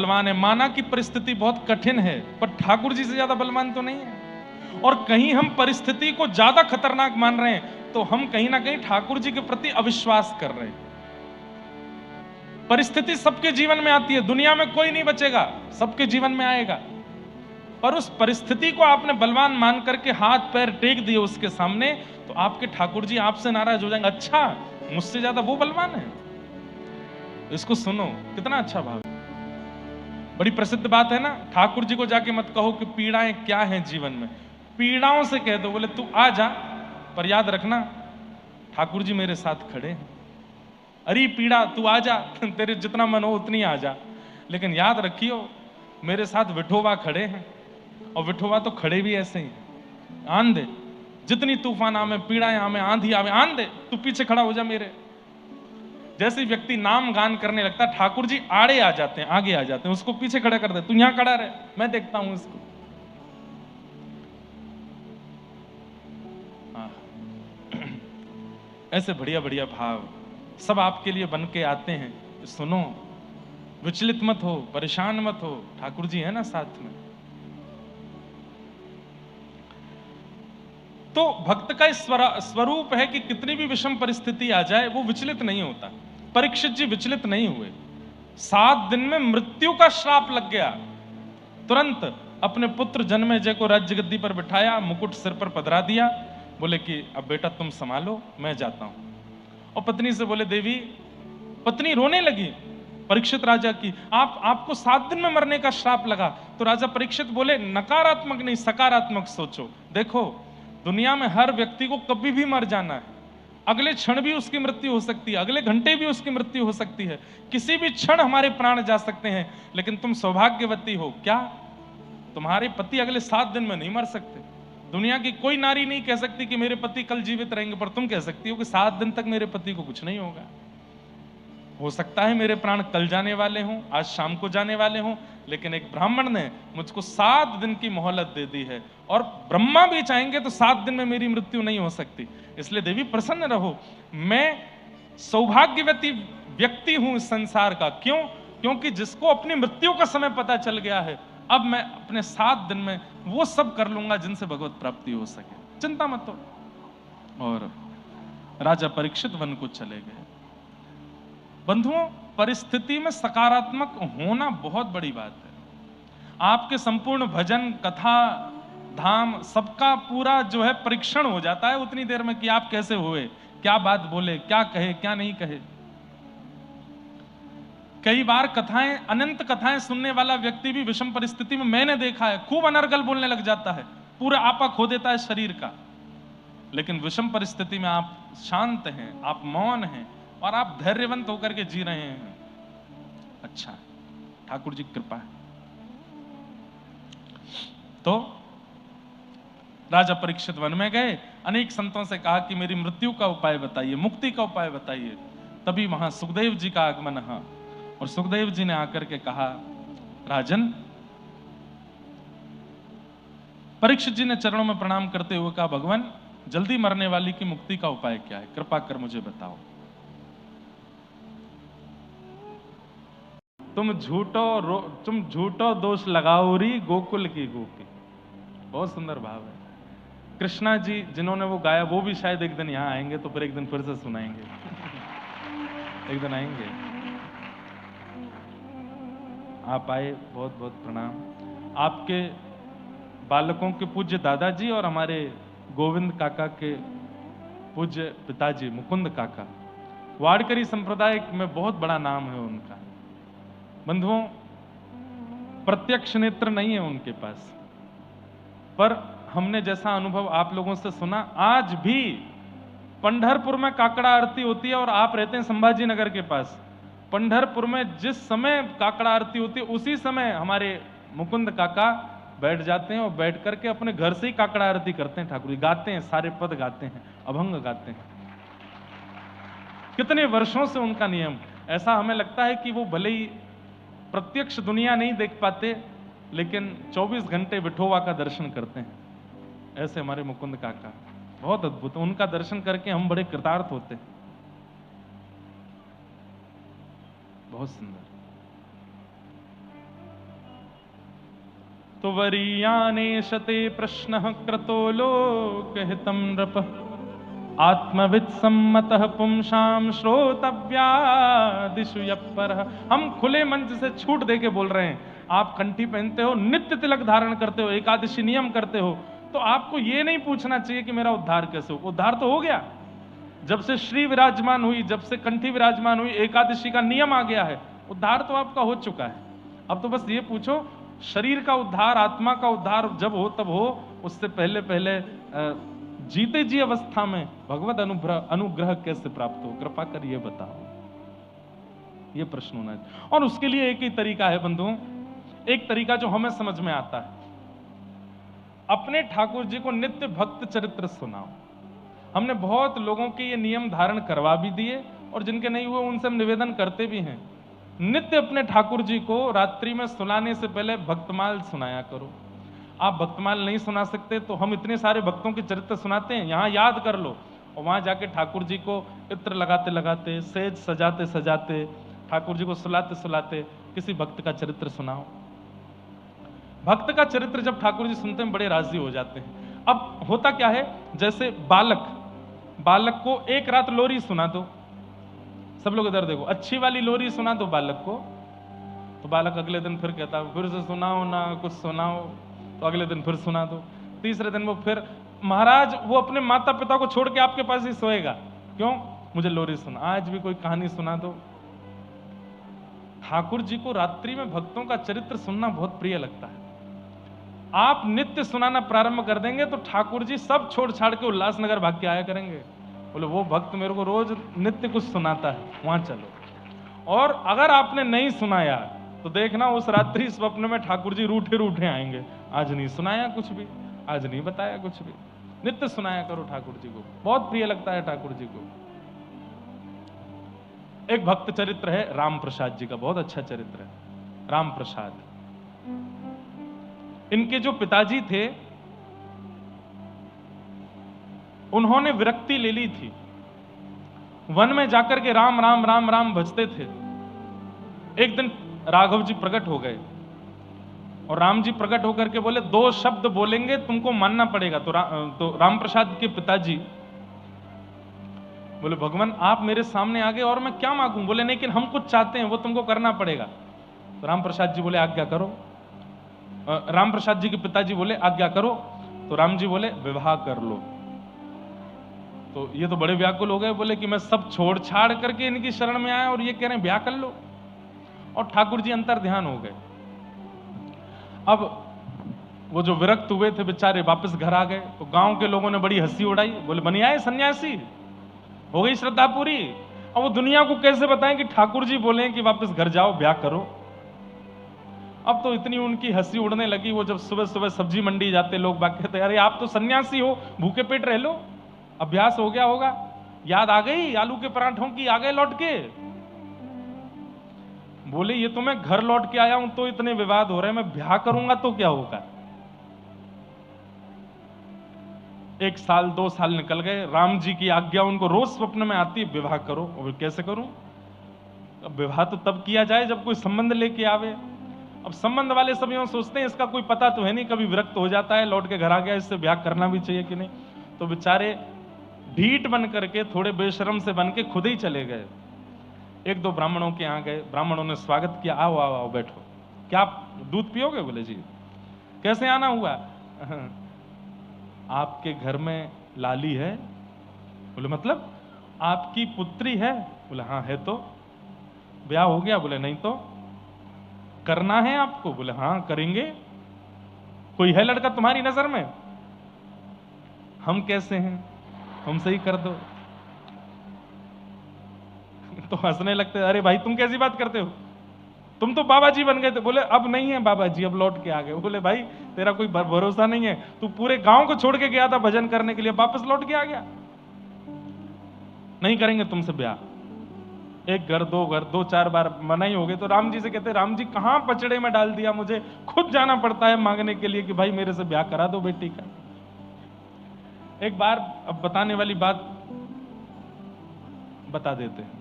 बलवान है, माना कि परिस्थिति बहुत कठिन है, पर ठाकुर जी से ज्यादा बलवान तो नहीं है। और कहीं हम परिस्थिति को ज्यादा खतरनाक मान रहे हैं तो हम कहीं ना कहीं ठाकुर जी के प्रति अविश्वास कर रहे हैं। परिस्थिति सबके जीवन में आती है, दुनिया में कोई नहीं बचेगा, सबके जीवन में आएगा। पर उस परिस्थिति को आपने बलवान मान करके हाथ पैर टेक दिए उसके सामने, तो आपके ठाकुर जी आपसे नाराज हो जाएंगे। अच्छा, मुझसे ज्यादा वो बलवान है। इसको सुनो, कितना अच्छा भाव। बड़ी प्रसिद्ध बात है ना, ठाकुर जी को जाके मत कहो कि पीड़ाएं क्या हैं जीवन में, पीड़ाओं से कह दो, बोले तू आ जा, पर याद रखना ठाकुर जी मेरे साथ खड़े हैं। अरे पीड़ा तू आ जा, तेरे जितना मन हो उतनी आ जा, लेकिन याद रखियो मेरे साथ विठोबा खड़े हैं। और विठोबा तो खड़े भी ऐसे ही, आन दे, जितनी तूफान आवे, पीड़ाएं आवे, आंधी आवे, आन दे, तू पीछे खड़ा हो जा मेरे। जैसे व्यक्ति नाम गान करने लगता, ठाकुर जी आड़े आ जाते हैं, आगे आ जाते हैं, उसको पीछे खड़ा कर दे, तू यहां खड़ा रहे, मैं देखता हूं इसको। ऐसे बढ़िया बढ़िया भाव सब आपके लिए बन के आते हैं। सुनो, विचलित मत हो, परेशान मत हो, ठाकुर जी है ना साथ में। तो भक्त का स्वरूप है कि कितनी भी विषम परिस्थिति आ जाए वो विचलित नहीं होता। परीक्षित जी विचलित नहीं हुए। 7 दिन में मृत्यु का श्राप लग गया, तुरंत अपने पुत्र जन्मेजय को राज्य गद्दी पर बिठाया, मुकुट सिर पर पधरा दिया, बोले कि अब बेटा तुम संभालो, मैं जाता हूं। और पत्नी से बोले, देवी, पत्नी रोने लगी परीक्षित राजा की, आपको 7 दिन में मरने का श्राप लगा। तो राजा परीक्षित बोले, नकारात्मक नहीं सकारात्मक सोचो। देखो, दुनिया में हर व्यक्ति को कभी भी मर जाना है, अगले क्षण भी उसकी मृत्यु हो सकती है, अगले घंटे भी उसकी मृत्यु हो सकती है, किसी भी क्षण हमारे प्राण जा सकते हैं। लेकिन तुम सौभाग्यवती हो, क्या तुम्हारे पति अगले 7 दिन में नहीं मर सकते? दुनिया की कोई नारी नहीं कह सकती कि मेरे पति कल जीवित रहेंगे, पर तुम कह सकती हो कि 7 दिन तक मेरे पति को कुछ नहीं होगा। हो सकता है मेरे प्राण कल जाने वाले हों, आज शाम को जाने वाले हों, लेकिन एक ब्राह्मण ने मुझको 7 दिन की मोहलत दे दी है, और ब्रह्मा भी चाहेंगे तो 7 दिन में मेरी मृत्यु नहीं हो सकती। इसलिए देवी प्रसन्न रहो, मैं सौभाग्यवती व्यक्ति हूं इस संसार का। क्यों? क्योंकि जिसको अपनी मृत्यु का समय पता चल गया है, अब मैं अपने 7 दिन में वो सब कर लूंगा जिनसे भगवत प्राप्ति हो सके, चिंता मत हो। और राजा परीक्षित वन को चले गए। बंधुओं, परिस्थिति में सकारात्मक होना बहुत बड़ी बात है। आपके संपूर्ण भजन, कथा, धाम, सबका पूरा जो है परीक्षण हो जाता है उतनी देर में कि आप कैसे हुए, क्या बात बोले, क्या कहे, क्या नहीं कहे। कई बार कथाएं, अनंत कथाएं सुनने वाला व्यक्ति भी विषम परिस्थिति में, मैंने देखा है, खूब अनर्गल बोलने लग जाता है, पूरा आपा खो देता है शरीर का। लेकिन विषम परिस्थिति में आप शांत हैं, आप मौन हैं, और आप धैर्यवंत होकर के जी रहे हैं। अच्छा, ठाकुर जी की कृपा है। तो राजा परीक्षित वन में गए, अनेक संतों से कहा कि मेरी मृत्यु का उपाय बताइए, मुक्ति का उपाय बताइए। तभी वहां सुखदेव जी का आगमन हुआ, और सुखदेव जी ने आकर के कहा, राजन, परीक्षित जी ने चरणों में प्रणाम करते हुए कहा, भगवान, जल्दी मरने वाली की मुक्ति का उपाय क्या है, कृपा कर मुझे बताओ। तुम झूठो दोष लगाओ री गोकुल की गोपी। बहुत सुंदर भाव है। कृष्णा जी जिन्होंने वो गाया, वो भी शायद एक दिन यहाँ आएंगे, तो फिर एक दिन फिर से सुनाएंगे। एक दिन आएंगे। आप आए, बहुत बहुत प्रणाम। आपके बालकों के पूज्य दादाजी और हमारे गोविंद काका के पूज्य पिताजी मुकुंद काका, वाड़करी संप्रदाय में बहुत बड़ा नाम है उनका। बंधुओं, प्रत्यक्ष नेत्र नहीं है उनके पास, पर हमने जैसा अनुभव आप लोगों से सुना, आज भी पंढरपुर में काकड़ा आरती होती है, और आप रहते हैं संभाजी नगर के पास। पंढरपुर में जिस समय काकड़ा आरती होती है, उसी समय हमारे मुकुंद काका बैठ जाते हैं, और बैठ करके अपने घर से ही काकड़ा आरती करते हैं। ठाकुर जी गाते हैं, सारे पद गाते हैं, अभंग गाते हैं। कितने वर्षों से उनका नियम। ऐसा हमें लगता है कि वो भले ही प्रत्यक्ष दुनिया नहीं देख पाते, लेकिन 24 घंटे विठोबा का दर्शन करते हैं। ऐसे हमारे मुकुंद काका, बहुत अद्भुत। उनका दर्शन करके हम बड़े कृतार्थ होते हैं। बहुत सुंदर। तो वरीयाने शते प्रश्नः क्रतो लोकहितं नृपः आत्मवित् सम्मतः पुंसाम श्रोतव्यादिषु यः परः। हम खुले मंच से छूट दे के बोल रहे हैं, आप कंठी पहनते हो, नित्य तिलक धारण करते हो, एकादशी नियम करते हो, तो आपको ये नहीं पूछना चाहिए कि मेरा उद्धार कैसे हो। उद्धार तो हो गया, जब से श्री विराजमान हुई, जब से कंठी विराजमान हुई, एकादशी का नियम आ गया है, उद्धार तो आपका हो चुका है। अब तो बस ये पूछो, शरीर का उद्धार, आत्मा का उद्धार जब हो तब हो, उससे पहले पहले जीते जी अवस्था में भगवत अनुग्रह कैसे प्राप्त हो, कृपा कर ये बताओ। ये प्रश्न होना है। और उसके लिए एक ही तरीका है बंधुओं, एक तरीका जो हमें समझ में आता है, अपने ठाकुर जी को नित्य भक्त चरित्र सुनाओ। हमने बहुत लोगों के ये नियम धारण करवा भी दिए, और जिनके नहीं हुए उनसे हम निवेदन करते भी हैं, नित्य अपने ठाकुर जी को रात्रि में सुनाने से पहले भक्तमाल सुनाया करो। आप भक्तमाल नहीं सुना सकते तो हम इतने सारे भक्तों के चरित्र सुनाते हैं, यहाँ याद कर लो, और वहां जाके ठाकुर जी को इत्र लगाते लगाते, सेज सजाते सजाते, ठाकुर जी को सुलाते सुलाते किसी भक्त का चरित्र सुनाओ। भक्त का चरित्र जब ठाकुर जी सुनते हैं बड़े राजी हो जाते हैं। अब होता क्या है, जैसे बालक को एक रात लोरी सुना दो, सब लोग इधर देखो, अच्छी वाली लोरी सुना दो बालक को, तो बालक अगले दिन फिर कहता है फिर से सुनाओ ना, कुछ सुनाओ, तो अगले दिन फिर सुना दो। तीसरे दिन वो फिर, महाराज वो अपने माता पिता को छोड़ के आपके पास ही सोएगा, क्यों, मुझे लोरी सुना, आज भी कोई कहानी सुना दो। ठाकुर जी को रात्रि में भक्तों का चरित्र सुनना बहुत प्रिय लगता है। आप नित्य सुनाना प्रारंभ कर देंगे तो ठाकुर जी सब छोड़ छाड़ के उल्लासनगर भाग के आया करेंगे, बोले वो भक्त मेरे को रोज नित्य कुछ सुनाता है, वहां चलो। और अगर आपने नहीं सुनाया तो देखना उस रात्रि स्वप्न में ठाकुर जी रूठे रूठे आएंगे, आज नहीं सुनाया कुछ भी, आज नहीं बताया कुछ भी। नित्य सुनाया करो ठाकुर जी को, बहुत प्रिय लगता है ठाकुर जी को। एक भक्त चरित्र है राम प्रसाद जी का, बहुत अच्छा चरित्र है राम प्रसाद। इनके जो पिताजी थे उन्होंने विरक्ति ले ली थी, वन में जाकर के राम राम राम राम भजते थे। एक दिन राघव जी प्रकट हो गए और राम जी प्रकट होकर के बोले, दो शब्द बोलेंगे तुमको मानना पड़ेगा। तो राम प्रसाद के पिताजी बोले, भगवान आप मेरे सामने आ गए और मैं क्या मांगूं? बोले नहीं, लेकिन हम कुछ चाहते हैं वो तुमको करना पड़ेगा। तो राम प्रसाद जी बोले आज्ञा करो। राम प्रसाद जी के पिताजी बोले आज्ञा करो। तो राम जी बोले विवाह कर लो। तो ये तो बड़े व्याकुल हो गए, बोले कि मैं सब छोड़ छाड़ करके इनकी शरण में आया और ये कह रहे हैं ब्याह कर लो। और ठाकुर जी अंतर ध्यान हो गए। अब वो जो विरक्त हुए थे बेचारे वापस घर आ गए, तो गांव के लोगों ने बड़ी हंसी उड़ाई, बोले बनी आए सन्यासी, हो गई श्रद्धा पूरी। अब वो दुनिया को कैसे बताएं कि ठाकुर जी बोले कि वापस घर जाओ ब्याह करो। अब तो इतनी उनकी हंसी उड़ने लगी, वो जब सुबह सुबह सब्जी मंडी जाते लोग बात कहते, अरे आप तो सन्यासी हो, भूखे पेट रह लो, अभ्यास हो गया होगा, याद आ गई आलू के पराठों की, आ गए लौट के। बोले ये तो मैं घर लौट के आया हूं तो इतने विवाद हो रहे हैं, मैं ब्याह करूंगा तो क्या होगा। 1 साल 2 साल निकल गए, राम जी की आज्ञा उनको रोज स्वप्न में आती है विवाह करो। और कैसे करूं? अब विवाह तो तब किया जाए जब कोई संबंध लेके आवे। अब संबंध वाले सब यूं सोचते हैं इसका कोई पता तो है नहीं, कभी विरक्त हो जाता है, लौट के घर आ गया, इससे ब्याह करना भी चाहिए कि नहीं। तो बेचारे ढीठ बन करके, थोड़े बेशरम से बन के खुद ही चले गए। 1-2 ब्राह्मणों के यहाँ गए, ब्राह्मणों ने स्वागत किया, आओ आओ आओ बैठो, क्या आप दूध पियोगे? बोले जी। कैसे आना हुआ? आपके घर में लाली है? बोले मतलब आपकी पुत्री है? बोले हाँ है। तो ब्याह हो गया? बोले नहीं। तो करना है आपको? बोले हाँ करेंगे। कोई है लड़का तुम्हारी नजर में? हम कैसे हैं, हमसे ही कर दो। तो हंसने लगते, अरे भाई तुम कैसी बात करते हो, तुम तो बाबा जी बन गए थे। बोले अब नहीं है बाबा जी, अब लौट के आ गए। बोले भाई तेरा कोई भरोसा नहीं है, तू पूरे गांव को छोड़ के गया था भजन करने के लिए, वापस लौट के आ गया। नहीं करेंगे तुमसे ब्याह। 1 घर 2 घर 2-4 बार मना ही हो गए। तो राम जी से कहते, राम जी कहां पचड़े में डाल दिया, मुझे खुद जाना पड़ता है मांगने के लिए कि भाई मेरे से ब्याह करा दो बेटी का। एक बार अब बताने वाली बात बता देते हैं।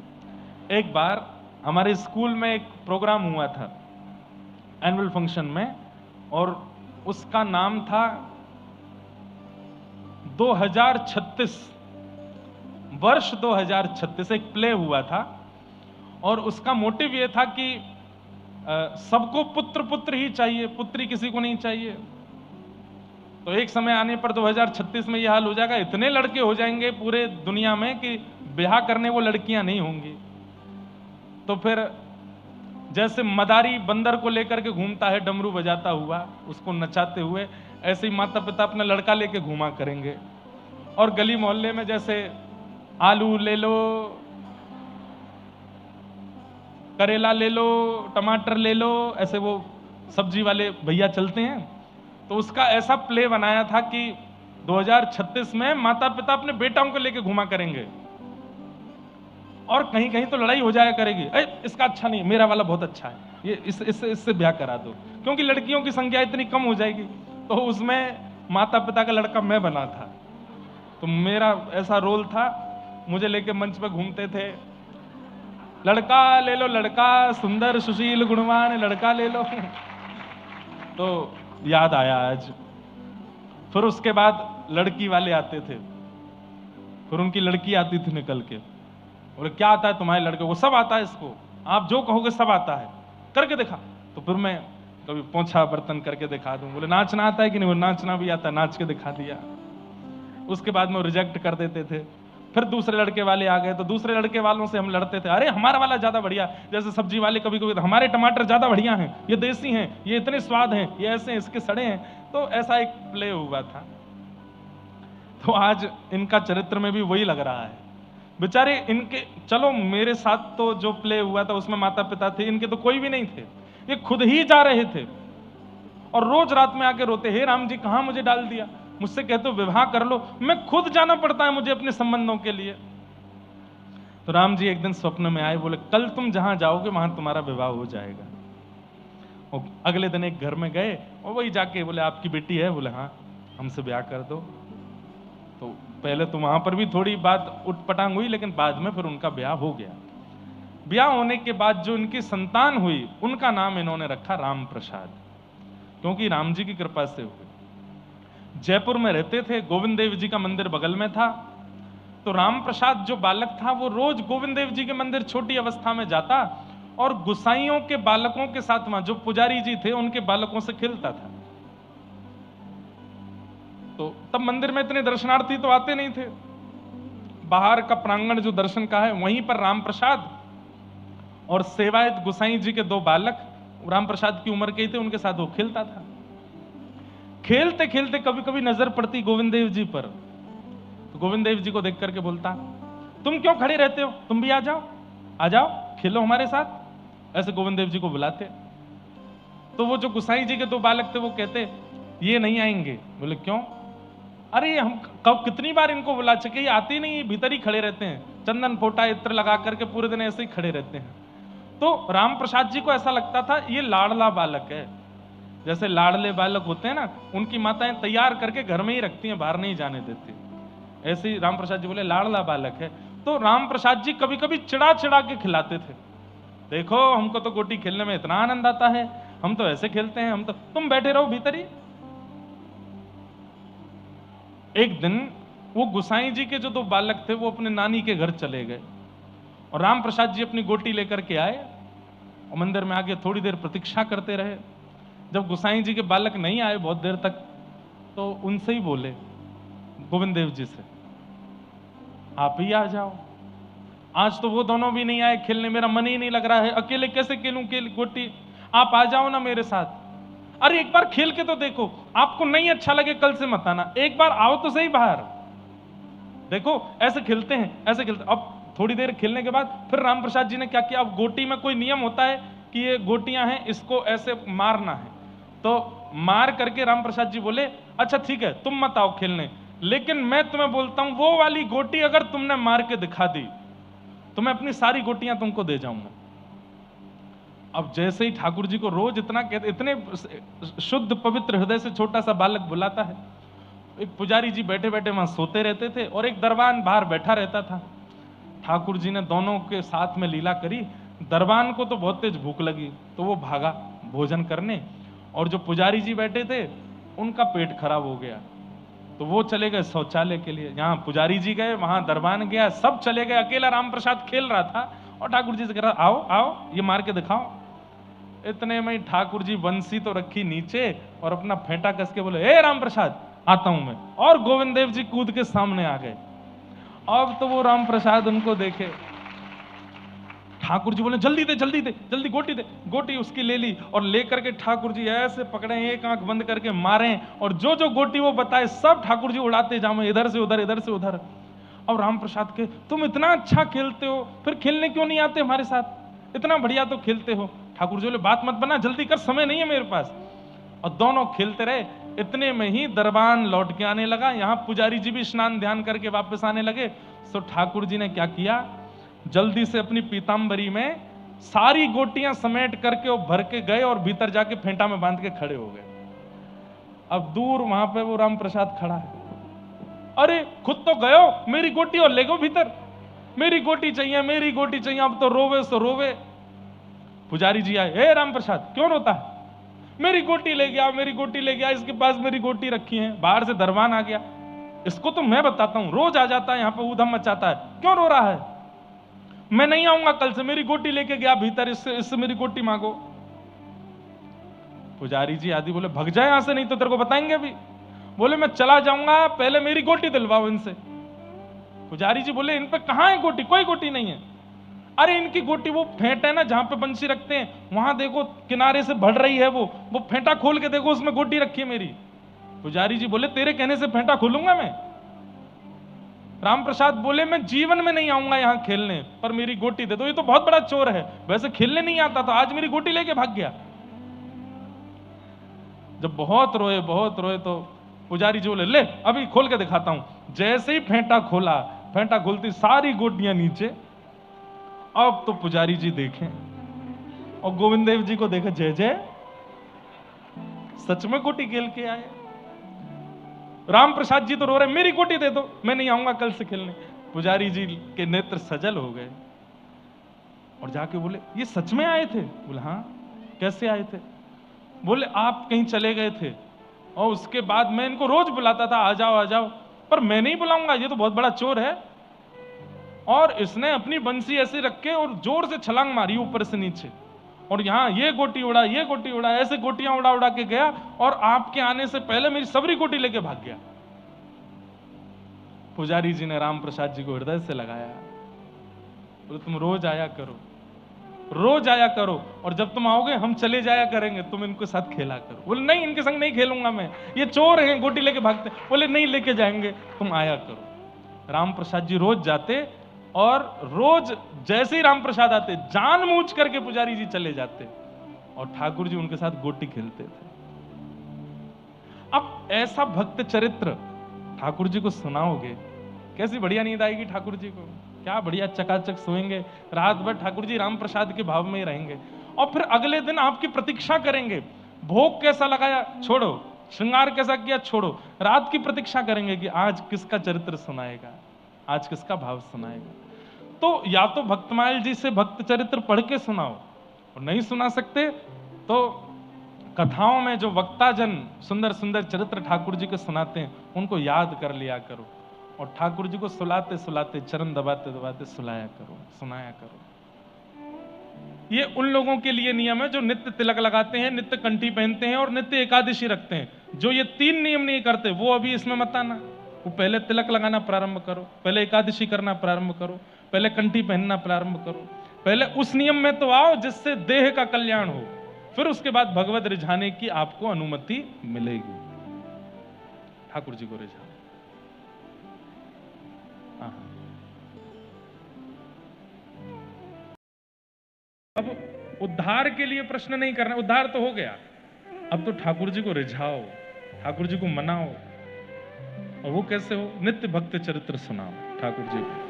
एक बार हमारे स्कूल में एक प्रोग्राम हुआ था एनुअल फंक्शन में, और उसका नाम था 2036, वर्ष 2036 एक प्ले हुआ था और उसका मोटिव यह था कि सबको पुत्र पुत्र ही चाहिए, पुत्री किसी को नहीं चाहिए। तो एक समय आने पर 2036 में यह हाल हो जाएगा, इतने लड़के हो जाएंगे पूरे दुनिया में कि ब्याह करने वो लड़कियां नहीं होंगी। तो फिर जैसे मदारी बंदर को लेकर के घूमता है डमरू बजाता हुआ, उसको नचाते हुए, ऐसे ही माता पिता अपना लड़का लेके घूमा करेंगे। और गली मोहल्ले में जैसे आलू ले लो, करेला ले लो, टमाटर ले लो, ऐसे वो सब्जी वाले भैया चलते हैं। तो उसका ऐसा प्ले बनाया था कि 2036 में माता पिता अपने बेटाओं को लेके घुमा करेंगे और कहीं कहीं तो लड़ाई हो जाया करेगी, इसका अच्छा नहीं, मेरा वाला बहुत अच्छा है, ये इससे ब्याह करा दो, क्योंकि लड़कियों की संख्या इतनी कम हो जाएगी। तो उसमें माता पिता का लड़का मैं बना था, तो मेरा ऐसा रोल था, मुझे लेके मंच पे घूमते थे, लड़का ले लो, लड़का सुंदर सुशील गुणवान लड़का ले लो। तो याद आया आज। फिर उसके बाद लड़की वाले आते थे, फिर उनकी लड़की आती थी निकल के, बोले क्या आता है तुम्हारे लड़के को? सब आता है इसको, आप जो कहोगे सब आता है, करके दिखा। तो फिर मैं कभी पोंछा बर्तन करके दिखा दूं। बोले नाचना आता है कि नहीं? वो नाचना भी आता है, नाच के दिखा दिया। उसके बाद में रिजेक्ट कर देते थे। फिर दूसरे लड़के वाले आ गए, तो दूसरे लड़के वालों से हम लड़ते थे, अरे हमारा वाला ज्यादा बढ़िया। जैसे सब्जी वाले कभी कभी हमारे टमाटर ज्यादा बढ़िया हैं, ये देसी हैं, ये इतने स्वाद हैं, ये ऐसे हैं, इसके सड़े हैं। तो ऐसा एक प्ले हुआ था। तो आज इनका चरित्र में भी वही लग रहा है। बेचारे इनके, चलो मेरे साथ तो जो प्ले हुआ था उसमें माता पिता थे, इनके तो कोई भी नहीं थे, ये खुद ही जा रहे थे और रोज रात में आके रोते, हे राम जी कहां मुझे डाल दिया, मुझसे कहते हो विवाह कर लो, मैं खुद जाना पड़ता है मुझे अपने संबंधों के लिए। तो राम जी एक दिन स्वप्न में आए, बोले कल तुम जहां जाओगे वहां तुम्हारा विवाह हो जाएगा। और अगले दिन एक घर में गए और वही जाके बोले आपकी बेटी है? बोले हाँ, हमसे ब्याह कर दो। तो पहले तो वहां पर भी थोड़ी बात उटपटांग हुई, लेकिन बाद में फिर उनका ब्याह हो गया। ब्याह होने के बाद जो इनकी संतान हुई उनका नाम इन्होंने रखा राम प्रसाद, क्योंकि राम जी की कृपा से हुए। जयपुर में रहते थे, गोविंद देव जी का मंदिर बगल में था। तो राम प्रसाद जो बालक था वो रोज गोविंद देव जी के मंदिर छोटी अवस्था में जाता और गुसाइयों के बालकों के साथ, वहां जो पुजारी जी थे उनके बालकों से खेलता था। तो तब मंदिर में इतने दर्शनार्थी तो आते नहीं थे, बाहर का प्रांगण जो दर्शन का है वहीं पर राम प्रसाद और सेवायत गुसाई जी के दो बालक, राम प्रसाद की उम्र के ही थे, उनके साथ वो खेलता था। खेलते खेलते कभी कभी नजर पड़ती गोविंद देव जी पर, तो गोविंद देव जी को देख करके बोलता, तुम क्यों खड़े रहते हो, तुम भी आ जाओ, आ जाओ खेलो हमारे साथ। ऐसे गोविंद देव जी को बुलाते। तो वो जो गुसाई जी के दो बालक थे वो कहते ये नहीं आएंगे। बोले क्यों? अरे हम कब कितनी बार इनको बुला चुके, ये आते नहीं, भीतर ही खड़े रहते हैं, चंदन फोटा इत्र लगा करके पूरे दिन ऐसे ही खड़े रहते हैं। तो राम प्रसाद जी को ऐसा लगता था ये लाडला बालक है, जैसे लाडले बालक होते हैं ना, उनकी माताएं तैयार करके घर में ही रखती हैं, बाहर नहीं जाने देती। ऐसे ही राम प्रसाद जी बोले लाडला बालक है। तो राम प्रसाद जी कभी कभी चिढ़ा चिढ़ा के खिलाते थे, देखो हमको तो गोटी खेलने में इतना आनंद आता है, हम तो ऐसे खेलते हैं, हम तो, तुम बैठे रहो भीतर ही। एक दिन वो गुसाई जी के जो दो बालक थे वो अपने नानी के घर चले गए और राम प्रसाद जी अपनी गोटी लेकर के आए और मंदिर में आके थोड़ी देर प्रतीक्षा करते रहे। जब गुसाई जी के बालक नहीं आए बहुत देर तक, तो उनसे ही बोले गोविंद देव जी से, आप ही आ जाओ, आज तो वो दोनों भी नहीं आए खेलने, मेरा मन ही नहीं लग रहा है, अकेले कैसे खेलूं गोटी, आप आ जाओ ना मेरे साथ। अरे एक बार खेल के तो देखो, आपको नहीं अच्छा लगे कल से मत आना, एक बार आओ तो सही बाहर, देखो ऐसे खेलते हैं, ऐसे खेलते। अब थोड़ी देर खेलने के बाद फिर राम प्रसाद जी ने क्या किया, अब गोटी में कोई नियम होता है कि ये गोटियां हैं, इसको ऐसे मारना है। तो मार करके राम प्रसाद जी बोले अच्छा ठीक है तुम मत आओ खेलने, लेकिन मैं तुम्हें बोलता हूं वो वाली गोटी अगर तुमने मार के दिखा दी तो मैं अपनी सारी गोटियां तुमको दे जाऊंगा। अब जैसे ही ठाकुर जी को रोज इतना कहते, इतने शुद्ध पवित्र हृदय से छोटा सा बालक बुलाता है। एक पुजारी जी बैठे बैठे वहां सोते रहते थे और एक दरबान बाहर बैठा रहता था। ठाकुर जी ने दोनों के साथ में लीला करी। दरबान को तो बहुत तेज भूख लगी तो वो भागा भोजन करने, और जो पुजारी जी बैठे थे उनका पेट खराब हो गया, तो वो चले गए शौचालय के लिए। यहाँ पुजारी जी गए, वहां दरबान गया, सब चले गए, अकेला राम प्रसाद खेल रहा था और ठाकुर जी से कह रहा, आओ आओ ये मार के दिखाओ। इतने में ठाकुर जी बंसी तो रखी नीचे और अपना फेंटा कस के बोले, ए राम प्रसाद आता हूं मैं, और गोविंद देव जी कूद के सामने आ गए। अब तो वो राम प्रसाद उनको देखे, ठाकुर जी बोले, जल्दी दे जल्दी दे, जल्दी गोटी दे। गोटी उसकी ले ली और लेकर के ठाकुर जी ऐसे पकड़े, एक आंख बंद करके मारे, और जो जो गोटी वो बताए सब ठाकुर जी उड़ाते जामे, इधर से उधर इधर से उधर। और राम प्रसाद के, तुम इतना अच्छा खेलते हो, फिर खेलने क्यों नहीं आते हमारे साथ, इतना बढ़िया तो खेलते हो। ठाकुर जी बोले, बात मत बना, जल्दी कर, समय नहीं है मेरे पास। और दोनों खेलते रहे। इतने में ही दरबान लौट के आने लगा, यहाँ पुजारी जी भी स्नान ध्यान करके वापस आने लगे। तो ठाकुर जी ने क्या किया, जल्दी से अपनी पीतांबरी में सारी गोटियां समेट करके वो भर के गए और भीतर जाके फेंटा में बांध के खड़े हो गए। अब दूर वहां पे वो राम प्रसाद खड़ा है, अरे खुद तो गयो, मेरी गोटी और ले गो भीतर, मेरी गोटी चाहिए, मेरी गोटी चाहिए। अब तो रोवे सो रोवे। पुजारी जी आए, हे राम प्रसाद क्यों रोता है, मेरी गोटी ले गया, मेरी गोटी ले गया, इसके पास मेरी गोटी रखी है। बाहर से दरबान आ गया, इसको तो मैं बताता हूं, रोज आ जाता है यहाँ पे ऊधम मचाता है, क्यों रो रहा है, मैं नहीं आऊंगा कल से, मेरी गोटी लेके गया भीतर, इससे मेरी गोटी मांगो। पुजारी जी आदि बोले, भग जाए यहां से, नहीं तो तेरे को बताएंगे अभी। बोले, मैं चला जाऊंगा, पहले मेरी गोटी दिलवाओ इनसे। पुजारी जी बोले, इन पे कहां है गोटी, कोई गोटी नहीं है। अरे इनकी गोटी वो फेंट है ना जहां पे बंसी रखते हैं, वहां देखो किनारे से बढ़ रही है, वो फेंटा खोल के देखो, उसमें गोटी रखी है मेरी। पुजारी जी बोले, तेरे कहने से फेंटा खोलूंगा मैं। राम प्रसाद बोले, मैं जीवन में नहीं आऊंगा यहां खेलने, पर मेरी गोटी दे दो। ये तो बहुत बड़ा चोर है, वैसे खेलने नहीं आता था, आज मेरी गोटी लेके भाग गया। जब बहुत रोए तो पुजारी जी बोले, ले अभी खोल के दिखाता हूं। जैसे ही फेंटा खोला, फेंटा खोलती सारी गोटियां नीचे। अब तो पुजारी जी देखें और गोविंद देव जी को देखे, जय जय, सच में गोटी खेल के आए। राम प्रसाद जी तो रो रहे, मेरी गोटी दे दो, मैं नहीं आऊंगा कल से खेलने। पुजारी जी के नेत्र सजल हो गए और जाके बोले, ये सच में आए थे? बोले, हाँ। कैसे आए थे? बोले, आप कहीं चले गए थे और उसके बाद मैं इनको रोज बुलाता था, आ जाओ आ जाओ, पर मैं नहीं बुलाऊंगा, ये तो बहुत बड़ा चोर है। और इसने अपनी बंसी ऐसे रख के और जोर से छलांग मारी ऊपर से नीचे, और यहां ये गोटी उड़ा, ये गोटी उड़ा, ऐसे गोटियां उड़ा उड़ा के गया, और आपके आने से पहले मेरी सबरी गोटी लेके भाग गया। पुजारी जी ने राम प्रसाद जी को हृदय से लगाया, बोले, तुम रोज आया करो, रोज आया करो, और जब तुम आओगे हम चले जाया करेंगे, तुम इनके साथ खेला करो। बोले, नहीं, इनके संग नहीं खेलूंगा मैं, ये चोर हैं, गोटी लेके भागते। बोले, नहीं, लेके जाएंगे, तुम आया करो। राम प्रसाद जी रोज जाते, और रोज जैसे ही राम प्रसाद आते, जानबूझ करके पुजारी जी चले जाते और ठाकुर जी उनके साथ गोटी खेलते थे। अब ऐसा भक्त चरित्र ठाकुर जी को सुनाओगे, कैसी बढ़िया नींद आएगी ठाकुर जी को, क्या बढ़िया चकाचक सोएंगे, रात भर ठाकुर जी राम प्रसाद के भाव में ही रहेंगे। और फिर अगले दिन आपकी प्रतीक्षा करेंगे, भोग कैसा लगाया छोड़ो, श्रृंगार कैसा किया छोड़ो, रात की प्रतीक्षा करेंगे कि आज किसका चरित्र सुनाएगा, आज किसका भाव सुनाएगा। तो या तो भक्तमाल जी से भक्त चरित्र पढ़ के सुनाओ, और नहीं सुना सकते तो कथाओं में जो वक्ता जन सुंदर सुंदर चरित्र ठाकुर जी के सुनाते हैं, उनको याद कर लिया करो, और ठाकुर जी को सुलाते सुलाते, चरण दबाते दबाते सुलाया करो, सुनाया करो। ये उन लोगों के लिए नियम है जो नित्य तिलक लगाते हैं, नित्य कंठी पहनते हैं और नित्य एकादशी रखते हैं। जो ये 3 नियम नहीं करते वो अभी इसमें मत आना। वो पहले तिलक लगाना प्रारंभ करो, पहले एकादशी करना प्रारंभ करो, पहले कंठी पहनना प्रारंभ करो, पहले उस नियम में तो आओ जिससे देह का कल्याण हो, फिर उसके बाद भगवत रिझाने की आपको अनुमति मिलेगी। ठाकुर जी को रिझाओ। अब उद्धार के लिए प्रश्न नहीं करना, उद्धार तो हो गया, अब तो ठाकुर जी को रिझाओ, ठाकुर जी को मनाओ। और वो कैसे हो? नित्य भक्त चरित्र सुनाओ ठाकुर जी को।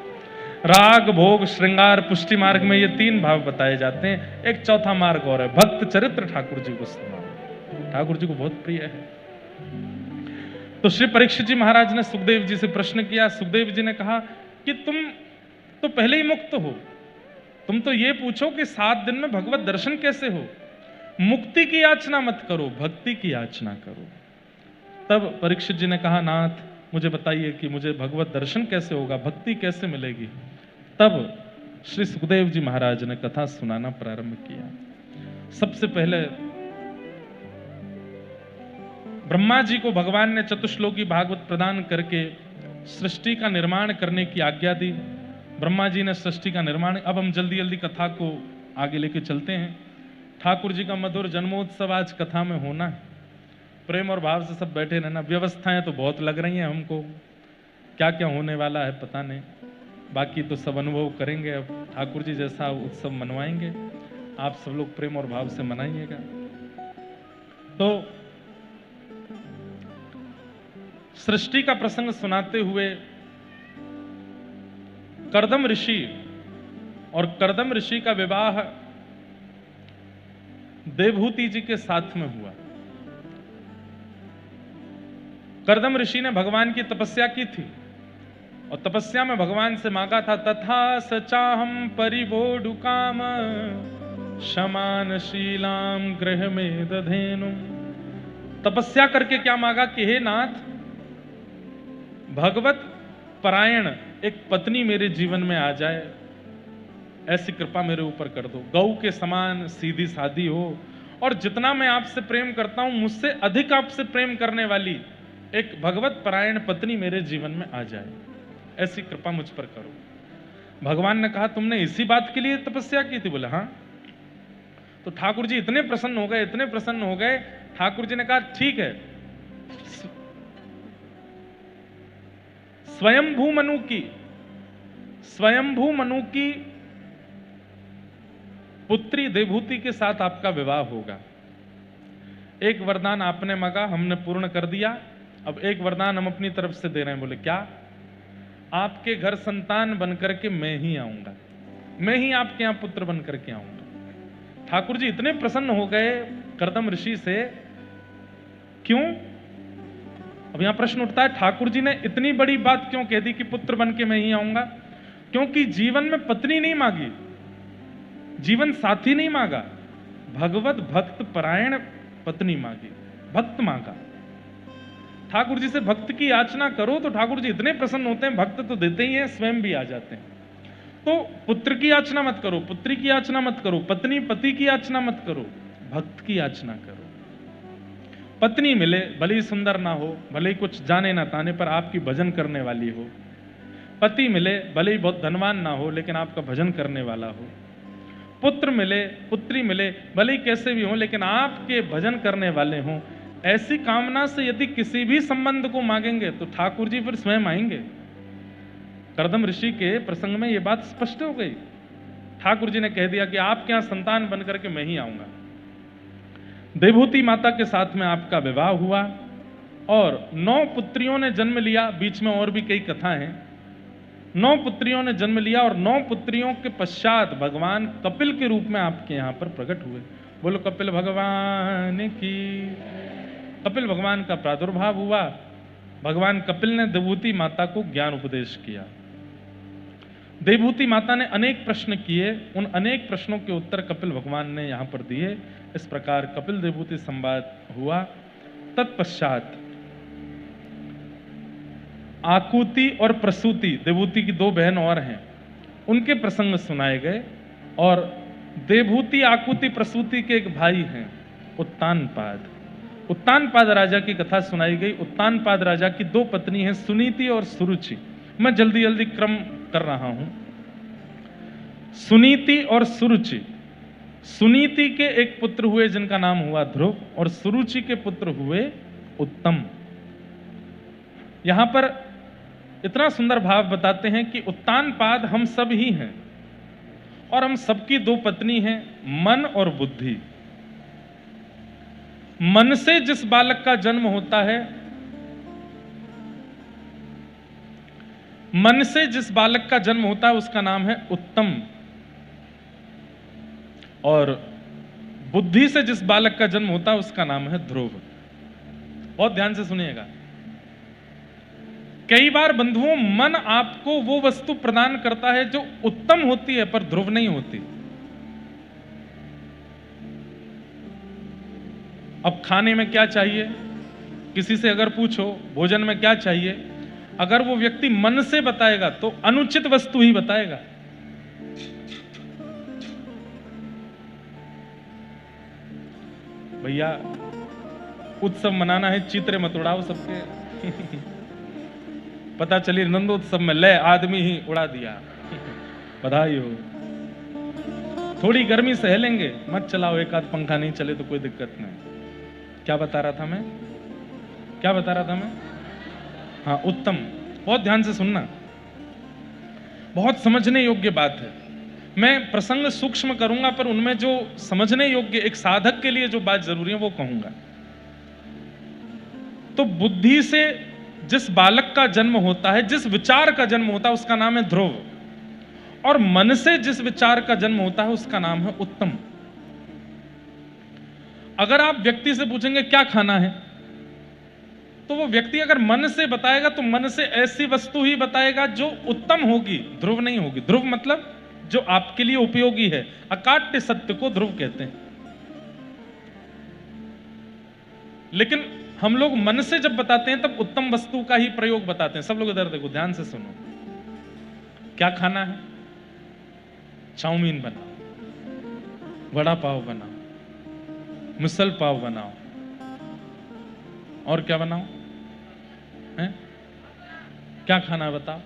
राग, भोग, श्रृंगार, पुष्टि मार्ग में ये 3 भाव बताए जाते हैं। एक चौथा मार्ग और है, भक्त चरित्र ठाकुर जी को सुनाओ, ठाकुर जी को बहुत प्रिय है। तो श्री परीक्षित जी महाराज ने सुखदेव जी से प्रश्न किया। सुखदेव जी ने कहा कि तुम तो पहले ही मुक्त हो, तुम तो ये पूछो कि 7 दिन में भगवत दर्शन कैसे हो। मुक्ति की याचना मत करो, भक्ति की याचना करो। तब परीक्षित जी ने कहा, नाथ मुझे बताइए कि मुझे भगवत दर्शन कैसे होगा, भक्ति कैसे मिलेगी। तब श्री सुखदेव जी महाराज ने कथा सुनाना प्रारंभ किया। सबसे पहले ब्रह्मा जी को भगवान ने चतुश्लोकी भागवत प्रदान करके सृष्टि का निर्माण करने की आज्ञा दी। ब्रह्मा जी ने सृष्टि का निर्माण, अब हम जल्दी जल्दी कथा को आगे लेके चलते हैं। ठाकुर जी का मधुर जन्मोत्सव आज कथा में होना है। प्रेम और भाव से सब बैठे रहना। व्यवस्थाएं तो बहुत लग रही हैं हमको, क्या क्या होने वाला है पता नहीं, बाकी तो सब अनुभव करेंगे। अब ठाकुर जी जैसा उत्सव मनवाएंगे, आप सब लोग प्रेम और भाव से मनाइएगा। तो सृष्टि का प्रसंग सुनाते हुए कर्दम ऋषि और कर्दम ऋषि का विवाह देवहूति जी के साथ में हुआ। कर्दम ऋषि ने भगवान की तपस्या की थी और तपस्या में भगवान से मांगा था, तथा सचाहम परिवोडु काम शमानशीलाम गृह में दधेनु। तपस्या करके क्या मांगा कि हे नाथ, भगवत परायण एक पत्नी मेरे जीवन में आ जाए, ऐसी कृपा मेरे ऊपर कर दो। गौ के समान सीधी सादी हो और जितना मैं आपसे प्रेम करता हूं मुझसे अधिक आपसे प्रेम करने वाली एक भगवत परायण पत्नी मेरे जीवन में आ जाए, ऐसी कृपा मुझ पर करो। भगवान ने कहा, तुमने इसी बात के लिए तपस्या की थी? बोले हाँ। तो ठाकुर जी इतने प्रसन्न हो गए, इतने प्रसन्न हो गए। ठाकुर जी ने कहा, ठीक है, स्वयंभू मनु की पुत्री देवहूति के साथ आपका विवाह होगा। एक वरदान आपने मांगा, हमने पूर्ण कर दिया। अब एक वरदान हम अपनी तरफ से दे रहे हैं। बोले क्या? आपके घर संतान बनकर के मैं ही आऊंगा, मैं ही आपके यहां पुत्र बनकर के आऊंगा। ठाकुर जी इतने प्रसन्न हो गए कर्दम ऋषि से। क्यों? अब यहां प्रश्न उठता है, ठाकुर जी ने इतनी बड़ी बात क्यों कह दी कि पुत्र बन के मैं ही आऊंगा? क्योंकि जीवन में पत्नी नहीं मांगी, जीवन साथी नहीं मांगा, भगवत भक्त परायण पत्नी मांगी, भक्त मांगा। ठाकुर जी से भक्त की याचना करो तो ठाकुर जी इतने प्रसन्न होते हैं, भक्त तो देते ही हैं, स्वयं भी आ जाते हैं। तो पुत्र की याचना मत करो, पुत्री की याचना मत करो, पत्नी पति की याचना मत करो, भक्त की याचना करो। पत्नी मिले, भले ही सुंदर ना हो, भले ही कुछ जाने ना ताने, पर आपकी भजन करने वाली हो। पति मिले, भले ही बहुत धनवान ना हो, लेकिन आपका भजन करने वाला हो। पुत्र मिले, पुत्री मिले, भले ही कैसे भी हो, लेकिन आपके भजन करने वाले हों। ऐसी कामना से यदि किसी भी संबंध को मांगेंगे तो ठाकुर जी फिर स्वयं आएंगे। कर्दम ऋषि के प्रसंग में यह बात स्पष्ट हो गई। ठाकुर जी ने कह दिया कि आपके यहां संतान बनकर के मैं ही आऊंगा। देवहूति माता के साथ में आपका विवाह हुआ और 9 पुत्रियों ने जन्म लिया। बीच में और भी कई कथा हैं। 9 पुत्रियों ने जन्म लिया और 9 पुत्रियों के पश्चात भगवान कपिल के रूप में आपके यहां पर प्रकट हुए। बोलो कपिल भगवान की। कपिल भगवान का प्रादुर्भाव हुआ। भगवान कपिल ने देवहूति माता को ज्ञान उपदेश किया। देवहूति माता ने अनेक प्रश्न किए, उन अनेक प्रश्नों के उत्तर कपिल भगवान ने यहां पर दिए। इस प्रकार कपिल देवहूति संवाद हुआ। तत्पश्चात आकुति और प्रसूति, देवहूति की 2 बहन और हैं, उनके प्रसंग सुनाए गए। और देवहूति आकुति प्रसूति के एक भाई हैं उत्तानपाद। उत्तानपाद राजा की कथा सुनाई गई। उत्तानपाद राजा की 2 पत्नी हैं, सुनीति और सुरुचि। मैं जल्दी जल्दी क्रम कर रहा हूं। सुनीति और सुरुचि। सुनीति के एक पुत्र हुए जिनका नाम हुआ ध्रुव, और सुरुचि के पुत्र हुए उत्तम। यहां पर इतना सुंदर भाव बताते हैं कि उत्तानपाद हम सब ही हैं और हम सबकी 2 पत्नी हैं, मन और बुद्धि। मन से जिस बालक का जन्म होता है, मन से जिस बालक का जन्म होता है उसका नाम है उत्तम, और बुद्धि से जिस बालक का जन्म होता है उसका नाम है ध्रुव। बहुत ध्यान से सुनिएगा। कई बार बंधुओं, मन आपको वो वस्तु प्रदान करता है जो उत्तम होती है पर ध्रुव नहीं होती। अब खाने में क्या चाहिए? किसी से अगर पूछो भोजन में क्या चाहिए, अगर वो व्यक्ति मन से बताएगा तो अनुचित वस्तु ही बताएगा। भैया उत्सव मनाना है, चित्र मत उड़ाओ सबके। पता चली नंदोत्सव में ले आदमी ही उड़ा दिया। बधाई हो। थोड़ी गर्मी सह लेंगे, मत चलाओ, एक आध पंखा नहीं चले तो कोई दिक्कत नहीं। क्या बता रहा था मैं, क्या बता रहा था मैं? हाँ, उत्तम। बहुत ध्यान से सुनना, बहुत समझने योग्य बात है। मैं प्रसंग सूक्ष्म करूंगा, पर उनमें जो समझने योग्य एक साधक के लिए जो बात जरूरी है वो कहूंगा। तो बुद्धि से जिस बालक का जन्म होता है, जिस विचार का जन्म होता है, उसका नाम है ध्रुव, और मन से जिस विचार का जन्म होता है उसका नाम है उत्तम। अगर आप व्यक्ति से पूछेंगे क्या खाना है, तो वो व्यक्ति अगर मन से बताएगा तो मन से ऐसी वस्तु ही बताएगा जो उत्तम होगी, ध्रुव नहीं होगी। ध्रुव मतलब जो आपके लिए उपयोगी है। अकाट्य सत्य को ध्रुव कहते हैं। लेकिन हम लोग मन से जब बताते हैं तब उत्तम वस्तु का ही प्रयोग बताते हैं। सब लोग इधर देखो, ध्यान से सुनो। क्या खाना है? चाउमीन बनाओ, वड़ा पाव बनाओ, मिसल पाव बनाओ, और क्या बनाओ? हैं? क्या खाना है बताओ?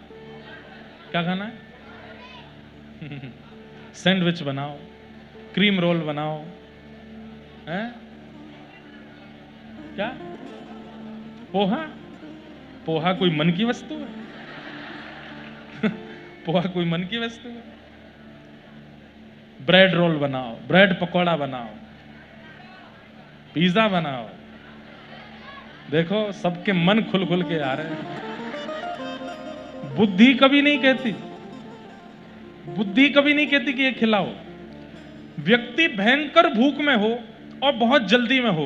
क्या खाना है? सैंडविच बनाओ, क्रीम रोल बनाओ, हैं? क्या? पोहा? पोहा कोई मन की वस्तु है? पोहा कोई मन की वस्तु है? ब्रेड रोल बनाओ, ब्रेड पकौड़ा बनाओ, पिज्जा बनाओ। देखो सबके मन खुल खुल के आ रहे हैं। बुद्धि कभी नहीं कहती, बुद्धि कभी नहीं कहती कि ये खिलाओ। व्यक्ति भयंकर भूख में हो और बहुत जल्दी में हो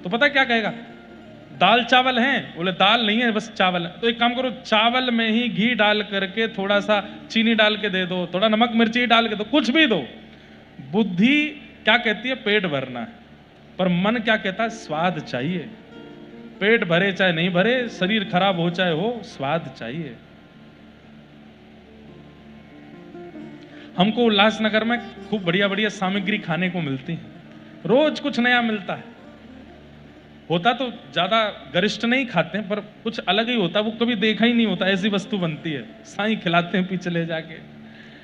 तो पता क्या कहेगा? दाल चावल हैं? बोले दाल नहीं है, बस चावल है। तो एक काम करो, चावल में ही घी डाल करके थोड़ा सा चीनी डाल के दे दो, थोड़ा नमक मिर्ची डाल के दो, कुछ भी दो। बुद्धि क्या कहती है? पेट भरना है। पर मन क्या कहता है? स्वाद चाहिए। पेट भरे चाहे नहीं भरे, शरीर खराब हो चाहे हो, स्वाद चाहिए। हमको उल्लासनगर में खूब बढ़िया बढ़िया सामग्री खाने को मिलती है, रोज कुछ नया मिलता है। होता तो ज्यादा गरिष्ठ नहीं खाते हैं, पर कुछ अलग ही होता है, वो कभी देखा ही नहीं होता। ऐसी वस्तु बनती है, साईं खिलाते हैं पीछे ले जाके,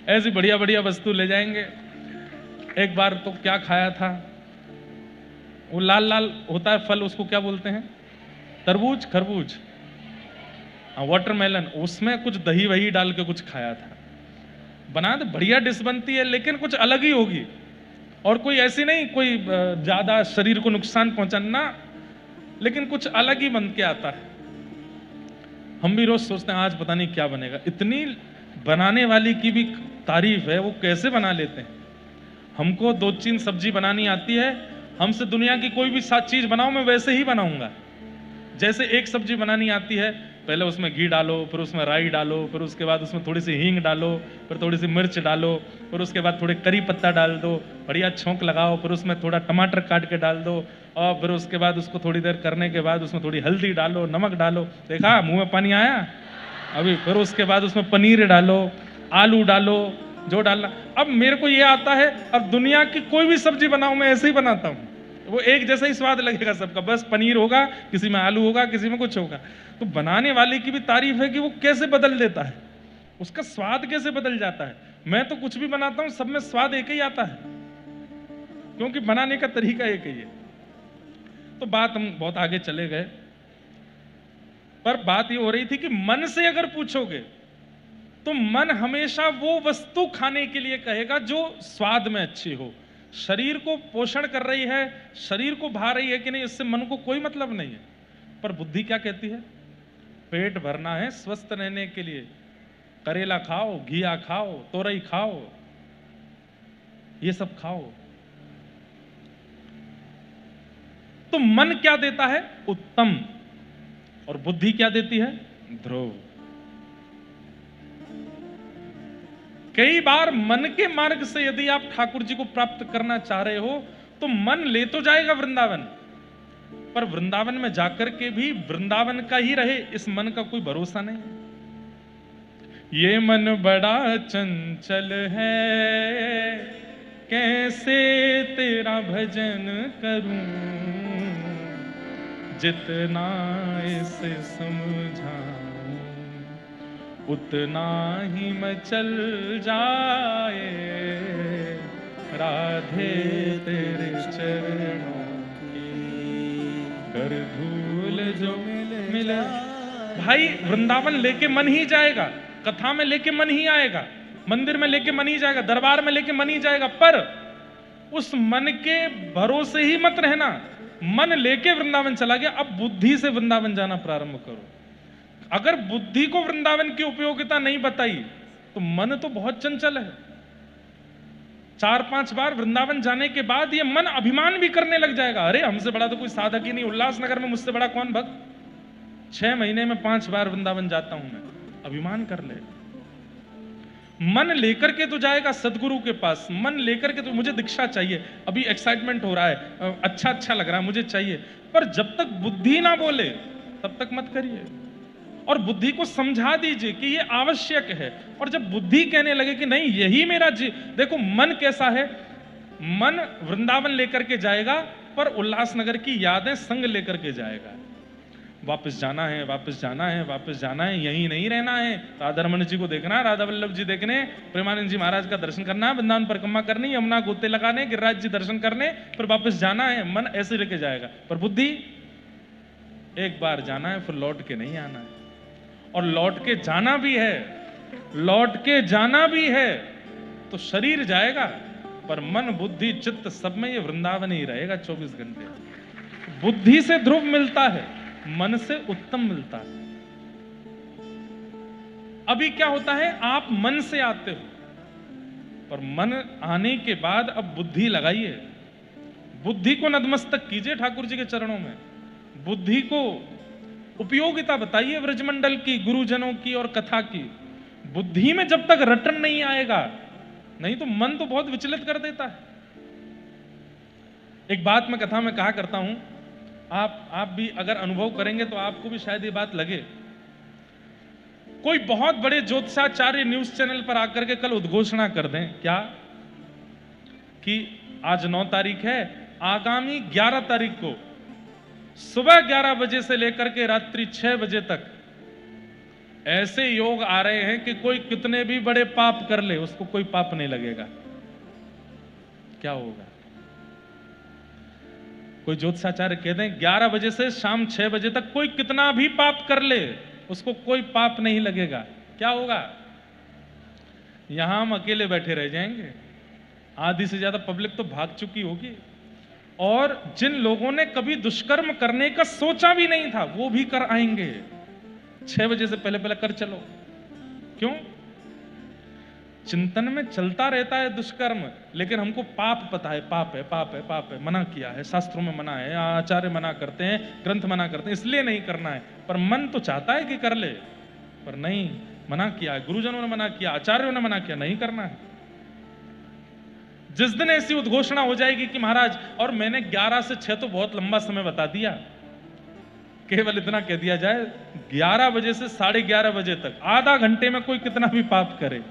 ऐसी बढ़िया बढ़िया वस्तु ले जाएंगे। एक बार तो क्या खाया था, वो लाल लाल होता है फल, उसको क्या बोलते हैं? तरबूज, खरबूज, वाटरमेलन। उसमें कुछ दही वही डाल के कुछ खाया था। बना तो बढ़िया डिश बनती है, लेकिन कुछ अलग ही होगी। और कोई ऐसी नहीं कोई ज्यादा शरीर को नुकसान पहुंचाना, लेकिन कुछ अलग ही बन के आता है। हम भी रोज सोचते हैं आज पता नहीं क्या बनेगा। इतनी बनाने वाली की भी तारीफ है, वो कैसे बना लेते हैं। हमको 2-3 सब्जी बनानी आती है, हमसे दुनिया की कोई भी चीज बनाओ मैं वैसे ही बनाऊंगा। जैसे एक सब्जी बनानी आती है, पहले उसमें घी डालो, फिर उसमें राई डालो, फिर उसके बाद उसमें थोड़ी सी हींग डालो, फिर थोड़ी सी मिर्च डालो, फिर उसके बाद थोड़े करी पत्ता डाल दो, बढ़िया छौंक लगाओ, फिर उसमें थोड़ा टमाटर काट के डाल दो, और फिर उसके बाद उसको थोड़ी देर करने के बाद उसमें थोड़ी हल्दी डालो, नमक डालो। देखा मुंह में पानी आया अभी। फिर उसके बाद उसमें पनीर डालो, आलू डालो, जो डालना। अब मेरे को ये आता है, अब दुनिया की कोई भी सब्जी बनाऊं मैं ऐसे ही बनाता हूं, वो एक जैसा ही स्वाद लगेगा सबका। बस पनीर होगा, किसी में आलू होगा, किसी में कुछ होगा। तो बनाने वाले की भी तारीफ है कि वो कैसे बदल देता है, उसका स्वाद कैसे बदल जाता है। मैं तो कुछ भी बनाता हूं, सब में स्वाद एक ही आता है, क्योंकि बनाने का तरीका एक ही है। तो बात हम बहुत आगे चले गए, पर बात ये हो रही थी कि मन से अगर पूछोगे तो मन हमेशा वो वस्तु खाने के लिए कहेगा जो स्वाद में अच्छी हो। शरीर को पोषण कर रही है, शरीर को भा रही है कि नहीं, इससे मन को कोई मतलब नहीं है। पर बुद्धि क्या कहती है? पेट भरना है, स्वस्थ रहने के लिए करेला खाओ, घिया खाओ, तोरई खाओ, ये सब खाओ। तो मन क्या देता है? उत्तम। और बुद्धि क्या देती है? ध्रुव। कई बार मन के मार्ग से यदि आप ठाकुर जी को प्राप्त करना चाह रहे हो तो मन ले तो जाएगा वृंदावन, पर वृंदावन में जाकर के भी वृंदावन का ही रहे, इस मन का कोई भरोसा नहीं है। ये मन बड़ा चंचल है, कैसे तेरा भजन करूं, जितना इसे समझाऊं उतना ही मचल जाए, राधे तेरे चरणों कर धूल जो मिले। भाई वृंदावन लेके मन ही जाएगा, कथा में लेके मन ही आएगा, मंदिर में लेके मन ही जाएगा, दरबार में लेके मन ही जाएगा, पर उस मन के भरोसे ही मत रहना। मन लेके वृंदावन चला गया, अब बुद्धि से वृंदावन जाना प्रारंभ करो। अगर बुद्धि को वृंदावन की उपयोगिता नहीं बताई तो मन तो बहुत चंचल है। 4-5 बार वृंदावन जाने के बाद ये मन अभिमान भी करने लग जाएगा, अरे हमसे बड़ा तो कोई साधक ही नहीं, उल्लासनगर में मुझसे बड़ा कौन भक्त। 6 महीने में 5 बार वृंदावन जाता हूं मैं, अभिमान कर ले। मन लेकर के तो जाएगा सदगुरु के पास, मन लेकर के तो मुझे दीक्षा चाहिए, अभी एक्साइटमेंट हो रहा है, अच्छा लग रहा है, मुझे चाहिए, पर जब तक बुद्धि ना बोले तब तक मत करिए। और बुद्धि को समझा दीजिए कि ये आवश्यक है। और जब बुद्धि कहने लगे कि नहीं यही मेरा देखो मन कैसा है, मन वृंदावन लेकर के जाएगा पर उल्लासनगर की यादें संग लेकर के जाएगा। वापस जाना है, वापस जाना है, वापस जाना है, यहीं नहीं रहना है, राधारमण जी को देखना है, राधा वल्लभ जी देखने, प्रेमानंद जी महाराज का दर्शन करना है, वृंदावन परिक्रमा करनी, यमुना गोते लगाने, गिरिराज जी दर्शन करने, फिर वापस जाना है। मन ऐसे लेके जाएगा, पर बुद्धि एक बार जाना है फिर लौट के नहीं आना है। और लौट के जाना भी है, लौट के जाना भी है तो शरीर जाएगा, पर मन बुद्धि चित्त सब में ये वृंदावन ही रहेगा 24 घंटे। बुद्धि से ध्रुव मिलता है, मन से उत्तम मिलता है। अभी क्या होता है, आप मन से आते हो, पर मन आने के बाद अब बुद्धि लगाइए, बुद्धि को नतमस्तक कीजिए ठाकुर जी के चरणों में, बुद्धि को उपयोगिता बताइए व्रजमंडल की, गुरुजनों की और कथा की। बुद्धि में जब तक रटन नहीं आएगा, नहीं तो मन तो बहुत विचलित कर देता है। एक बात मैं कथा में कहा करता हूं, आप भी अगर अनुभव करेंगे तो आपको भी शायद ये बात लगे। कोई बहुत बड़े ज्योतिषाचार्य न्यूज चैनल पर आकर के कल उद्घोषणा कर दें, क्या कि आज 9 तारीख है, आगामी 11 तारीख को सुबह 11 बजे से लेकर के रात्रि 6 बजे तक ऐसे योग आ रहे हैं कि कोई कितने भी बड़े पाप कर ले उसको कोई पाप नहीं लगेगा। क्या होगा? कोई ज्योतिषाचार्य कह दें 11 बजे से शाम 6 बजे तक कोई कितना भी पाप कर ले उसको कोई पाप नहीं लगेगा। क्या होगा? यहां हम अकेले बैठे रह जाएंगे, आधी से ज्यादा पब्लिक तो भाग चुकी होगी, और जिन लोगों ने कभी दुष्कर्म करने का सोचा भी नहीं था वो भी कर आएंगे। 6 बजे से पहले कर चलो। क्यों? चिंतन में चलता रहता है दुष्कर्म, लेकिन हमको पाप पता है, पाप है, पाप है, पाप है, मना किया है, शास्त्रों में मना है, आचार्य मना करते हैं, ग्रंथ मना करते हैं, इसलिए नहीं करना है। पर मन तो चाहता है कि कर ले, पर नहीं, मना किया है, गुरुजनों ने मना किया, आचार्यों ने मना किया, नहीं करना है। जिस दिन ऐसी उद्घोषणा हो जाएगी कि महाराज, और मैंने 11 से 6 तो बहुत लंबा समय बता दिया, केवल इतना कह दिया जाए 11 बजे से 11:30 बजे तक आधा घंटे में कोई कितना भी पाप करे,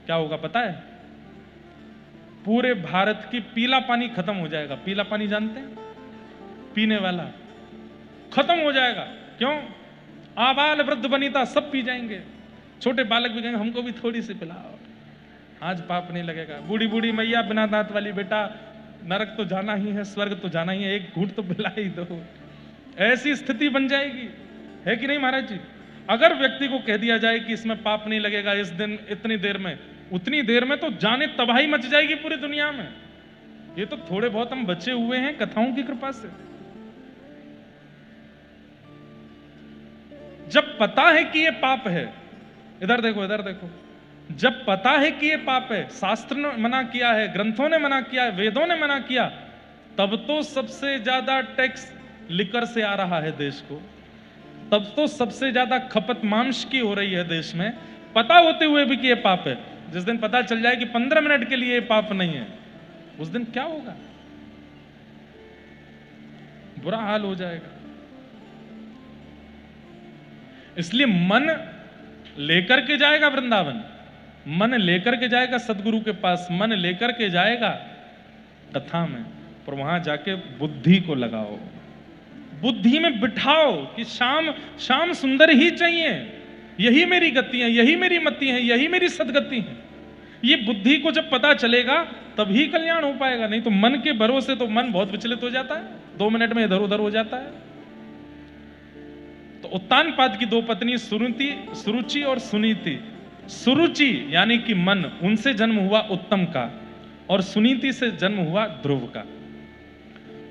क्या होगा पता है? पूरे भारत की पीला पानी खत्म हो जाएगा। पीला पानी जानते हैं? पीने वाला खत्म हो जाएगा। क्यों? आबाल वृद्ध वनिता सब पी जाएंगे, छोटे बालक भी कहेंगे हमको भी थोड़ी सी पिलाओ, आज पाप नहीं लगेगा। बूढ़ी बूढ़ी मैया बिना दांत वाली, बेटा नरक तो जाना ही है, स्वर्ग तो जाना ही है, एक घूंट तो पिला ही दो। ऐसी स्थिति बन जाएगी, है कि नहीं महाराज जी? अगर व्यक्ति को कह दिया जाए कि इसमें पाप नहीं लगेगा इस दिन इतनी देर में, उतनी देर में तो जाने तबाही मच जाएगी पूरी दुनिया में। ये तो थोड़े बहुत हम बचे हुए हैं कथाओं की कृपा से। जब पता है कि ये पाप है, इधर देखो, इधर देखो, जब पता है कि ये पाप है, शास्त्र ने मना किया है, ग्रंथों ने मना किया है, वेदों ने मना किया, तब तो सबसे ज्यादा टैक्स लिकर से आ रहा है देश को, तब तो सबसे ज्यादा खपत मांस की हो रही है देश में, पता होते हुए भी कि ये पाप है। जिस दिन पता चल जाए कि 15 मिनट के लिए ये पाप नहीं है, उस दिन क्या होगा? बुरा हाल हो जाएगा। इसलिए मन लेकर के जाएगा वृंदावन, मन लेकर के जाएगा सदगुरु के पास, मन लेकर के जाएगा कथा में, पर वहां जाके बुद्धि को लगाओ, बुद्धि में बिठाओ कि श्याम श्याम सुंदर ही चाहिए, यही मेरी गति है, यही मेरी मति है, यही मेरी सदगति है। ये बुद्धि को जब पता चलेगा तभी कल्याण हो पाएगा, नहीं तो मन के भरोसे तो मन बहुत विचलित हो जाता है, 2 मिनट में इधर उधर हो जाता है। तो उत्तानपाद की 2 पत्नी सुरुचि और सुनीति। सुरुचि यानी कि मन, उनसे जन्म हुआ उत्तम का, और सुनीति से जन्म हुआ ध्रुव का।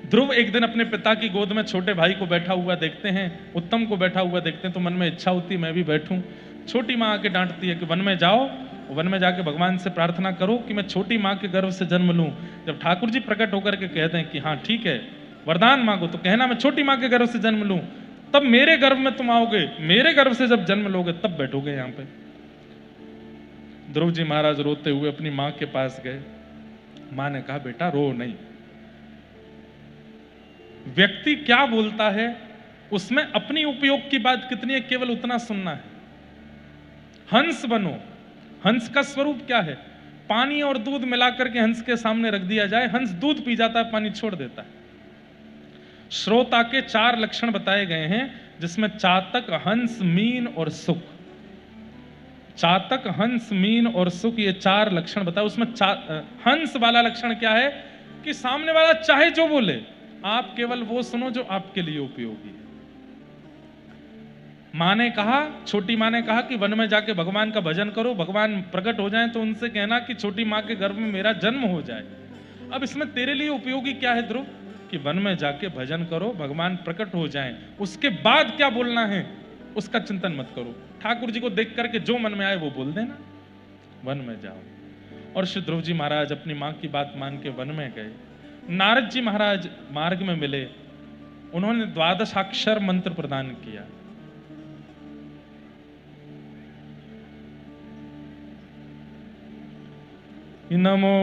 ध्रुव एक दिन अपने पिता की गोद में छोटे भाई को बैठा हुआ देखते हैं, उत्तम को बैठा हुआ देखते हैं, तो मन में इच्छा होती मैं भी बैठूं। छोटी माँ आके डांटती है कि वन में जाओ, वन में जाके भगवान से प्रार्थना करो कि मैं छोटी माँ के गर्भ से जन्म लूं। जब ठाकुर जी प्रकट होकर के कहते हैं कि हाँ ठीक है, वरदान मांगो, तो कहना मैं छोटी माँ के गर्भ से जन्म लूं, तब मेरे गर्भ में तुम आओगे, मेरे गर्भ से जब जन्म लोगे तब बैठोगे यहां पे। ध्रुव जी महाराज रोते हुए अपनी मां के पास गए। मां ने कहा बेटा रो नहीं, व्यक्ति क्या बोलता है उसमें अपनी उपयोग की बात कितनी है केवल उतना सुनना है। हंस बनो, हंस का स्वरूप क्या है? पानी और दूध मिलाकर के हंस के सामने रख दिया जाए, हंस दूध पी जाता है, पानी छोड़ देता है। श्रोता के 4 लक्षण बताए गए हैं, जिसमें चातक, हंस, मीन और सुख। चातक, हंस, मीन और सुख, ये 4 लक्षण बताए। उसमें हंस वाला लक्षण क्या है कि सामने वाला चाहे जो बोले, आप केवल वो सुनो जो आपके लिए उपयोगी है। मां ने कहा, छोटी मां ने कहा कि वन में जाके भगवान का भजन करो, भगवान प्रकट हो जाए तो उनसे कहना कि छोटी मां के गर्भ में मेरा जन्म हो जाए। अब इसमें तेरे लिए उपयोगी क्या है ध्रुव? कि वन में जाके भजन करो, भगवान प्रकट हो जाएं, उसके बाद क्या बोलना है उसका चिंतन मत करो। ठाकुर जी को देख करके जो मन में आए वो बोल देना, वन में जाओ। और श्री ध्रुव जी महाराज अपनी मां की बात मान के वन में गए। नारद जी महाराज मार्ग में मिले, उन्होंने 12 मंत्र प्रदान किया। नमो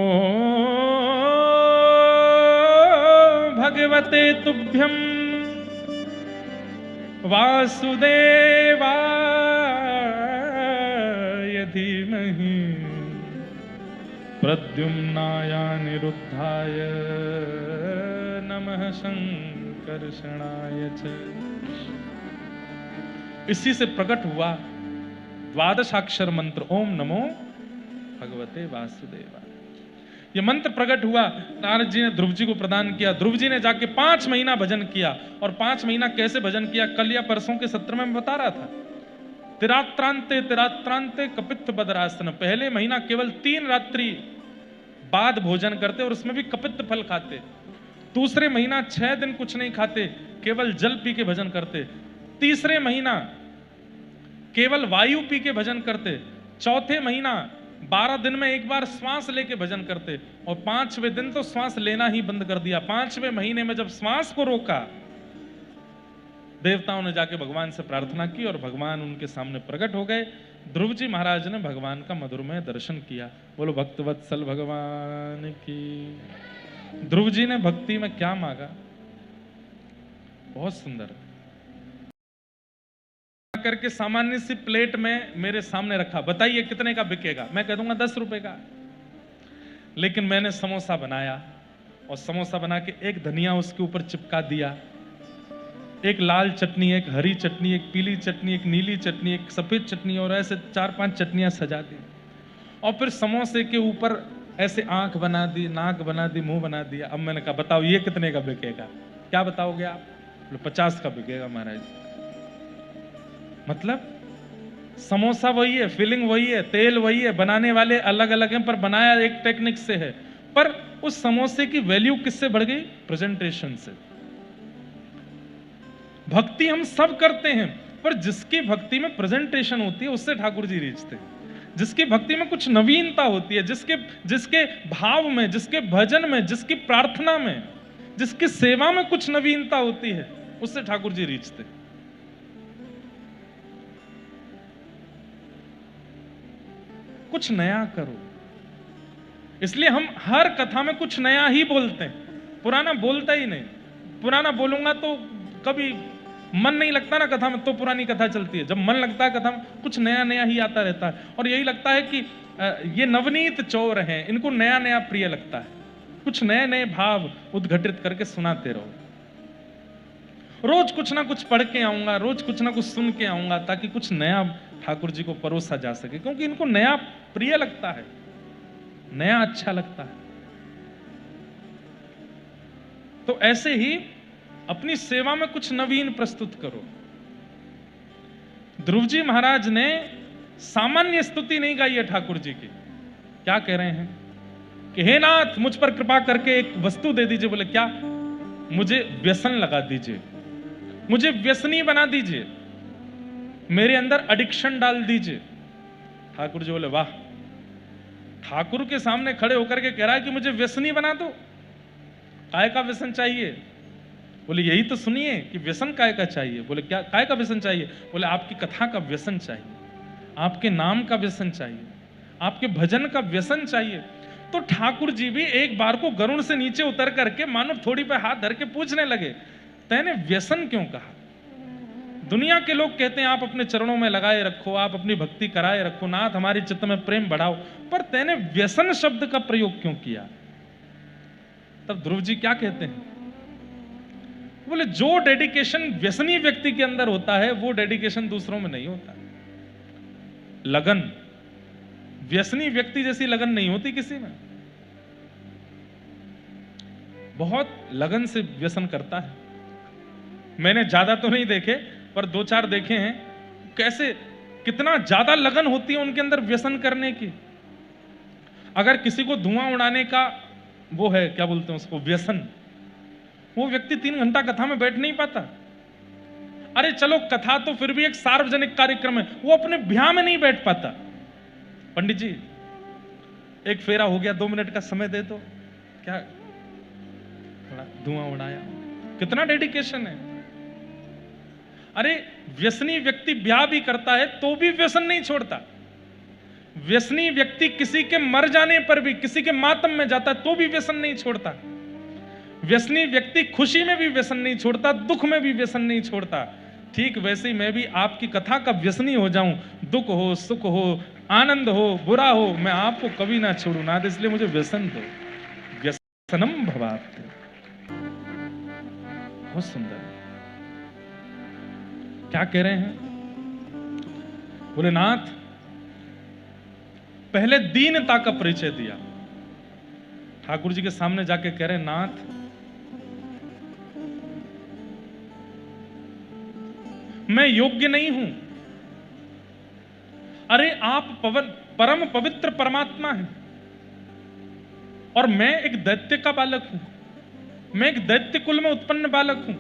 भगवते तुभ्यं वासुदेवाय धीमहि प्रद्युम्नाय निरुद्धाय नमः संकर्षणाय च। इसी से प्रकट हुआ 12 मंत्र, ओम नमो भगवते वासुदेवाय। ये मंत्र प्रकट हुआ, नारद जी ने ध्रुव जी को प्रदान किया। ध्रुव जी ने जाके 5 महीना भजन किया। और 5 महीना कैसे भजन किया, कल या परसों के सत्र में मैं बता रहा था। तिरात्रांते कपित्थ बदरासन। पहले महीना केवल 3 रात्रि बाद भोजन करते और उसमें भी कपित्थ फल खाते। दूसरे महीना 6 दिन कुछ नहीं खाते, केवल जल पी के भजन करते। तीसरे महीना केवल वायु पी के भजन करते। चौथे महीना 12 दिन में एक बार श्वास लेके भजन करते। और 5वें दिन तो श्वास लेना ही बंद कर दिया। 5वें महीने में जब श्वास को रोका, देवताओं ने जाके भगवान से प्रार्थना की और भगवान उनके सामने प्रकट हो गए। ध्रुव जी महाराज ने भगवान का मधुरमय दर्शन किया। बोलो भक्तवत्सल भगवान की। ध्रुव जी ने भक्ति में क्या मांगा, बहुत सुंदर करके सामान्य सी प्लेट में मेरे सामने रखा। बताइए कितने का बिकेगा? मैं कह दूंगा 10 रुपए का। लेकिन मैंने समोसा बनाया और समोसा बना के एक धनिया उसके ऊपर चिपका दिया, एक लाल चटनी, एक हरी चटनी, एक पीली चटनी, एक नीली चटनी, एक सफेद चटनी, और ऐसे 4-5 चटनियां सजा दी। और फिर समोसे के ऊपर ऐसे आंख बना दी, नाक बना दी, मुंह बना दिया। अब मैंने कहा बताओ ये कितने का बिकेगा? क्या बताओगे आप? 50 का बिकेगा महाराज। मतलब समोसा वही है, फिलिंग वही है, तेल वही है, बनाने वाले अलग अलग हैं, पर बनाया एक टेक्निक से है। पर उस समोसे की वैल्यू किससे बढ़ गई? प्रेजेंटेशन से। भक्ति हम सब करते हैं, पर जिसकी भक्ति में प्रेजेंटेशन होती है उससे ठाकुर जी रीझते हैं। जिसकी भक्ति में कुछ नवीनता होती है, जिसके भाव में, जिसके भजन में, जिसकी प्रार्थना में, जिसकी सेवा में कुछ नवीनता होती है, उससे ठाकुर जी रीझते हैं। कुछ नया करो। इसलिए हम हर कथा में कुछ नया ही बोलते हैं, पुराना बोलता ही नहीं। पुराना बोलूंगा तो कभी मन नहीं लगता ना कथा में, तो पुरानी कथा चलती है। जब मन लगता है कथा में, कुछ नया नया ही आता रहता है। और यही लगता है कि ये नवनीत चौर हैं, इनको नया नया प्रिय लगता है। कुछ नए नए भाव उद्घटित करके सुनाते रहो। रोज कुछ ना कुछ पढ़ के आऊंगा, रोज कुछ ना कुछ सुन के आऊंगा, ताकि कुछ नया ठाकुर जी को परोसा जा सके, क्योंकि इनको नया प्रिय लगता है, नया अच्छा लगता है। तो ऐसे ही अपनी सेवा में कुछ नवीन प्रस्तुत करो। ध्रुव जी महाराज ने सामान्य स्तुति नहीं गाई है ठाकुर जी की। क्या कह रहे हैं कि हे नाथ, मुझ पर कृपा करके एक वस्तु दे दीजिए। बोले क्या? मुझे व्यसन लगा दीजिए, मुझे व्यसनी बना दीजिए, मेरे अंदर एडिक्शन डाल दीजिए। ठाकुर जी बोले वाह, ठाकुर के सामने खड़े होकर के कह रहा है कि मुझे व्यसनी बना दो। काय का व्यसन चाहिए? बोले यही तो सुनिए कि व्यसन काय का चाहिए। बोले क्या काय का व्यसन चाहिए? बोले आपकी कथा का व्यसन चाहिए, आपके नाम का व्यसन चाहिए, आपके भजन का व्यसन चाहिए। तो ठाकुर जी भी एक बार को गरुड़ से नीचे उतर करके मानो थोड़ी पे हाथ धर के पूछने लगे, तैने व्यसन क्यों कहा? दुनिया के लोग कहते हैं आप अपने चरणों में लगाए रखो, आप अपनी भक्ति कराए रखो, नाथ हमारी चित्त में प्रेम बढ़ाओ, पर तैने व्यसन शब्द का प्रयोग क्यों किया? तब ध्रुव जी क्या कहते हैं? बोले जो डेडिकेशन व्यसनी व्यक्ति के अंदर होता है, वो डेडिकेशन दूसरों में नहीं होता। लगन व्यसनी व्यक्ति जैसी लगन नहीं होती किसी में। बहुत लगन से व्यसन करता है। मैंने ज्यादा तो नहीं देखे, पर 2-4 देखे हैं, कैसे कितना ज्यादा लगन होती है उनके अंदर व्यसन करने की। अगर किसी को धुआं उड़ाने का वो है, क्या बोलते हैं उसको, व्यसन, वो व्यक्ति 3 घंटा कथा में बैठ नहीं पाता। अरे चलो कथा तो फिर भी एक सार्वजनिक कार्यक्रम है, वो अपने ब्याह में नहीं बैठ पाता। पंडित जी एक फेरा हो गया, 2 मिनट का समय दे दो, क्या थोड़ा धुआं उड़ाया, कितना डेडिकेशन है। अरे व्यसनी व्यक्ति ब्याह भी करता है तो भी व्यसन नहीं छोड़ता। व्यसनी व्यक्ति किसी के मर जाने पर भी, किसी के मातम में जाता है तो भी व्यसन नहीं छोड़ता। व्यसनी व्यक्ति खुशी में भी व्यसन नहीं छोड़ता, दुख में भी व्यसन नहीं छोड़ता। ठीक वैसे ही मैं भी आपकी कथा का व्यसनी हो जाऊं, दुख हो, सुख हो, आनंद हो, बुरा हो, मैं आपको कभी ना छोड़ू नाथ, इसलिए मुझे व्यसन दो। व्यसनम भवाप्ति। बहुत सुंदर। क्या कह रहे हैं? बोले नाथ, पहले दीनता का परिचय दिया। ठाकुर जी के सामने जाके कह रहे हैं, नाथ मैं योग्य नहीं हूं। अरे आप परम पवित्र परमात्मा हैं और मैं एक दैत्य का बालक हूं, मैं एक दैत्य कुल में उत्पन्न बालक हूं,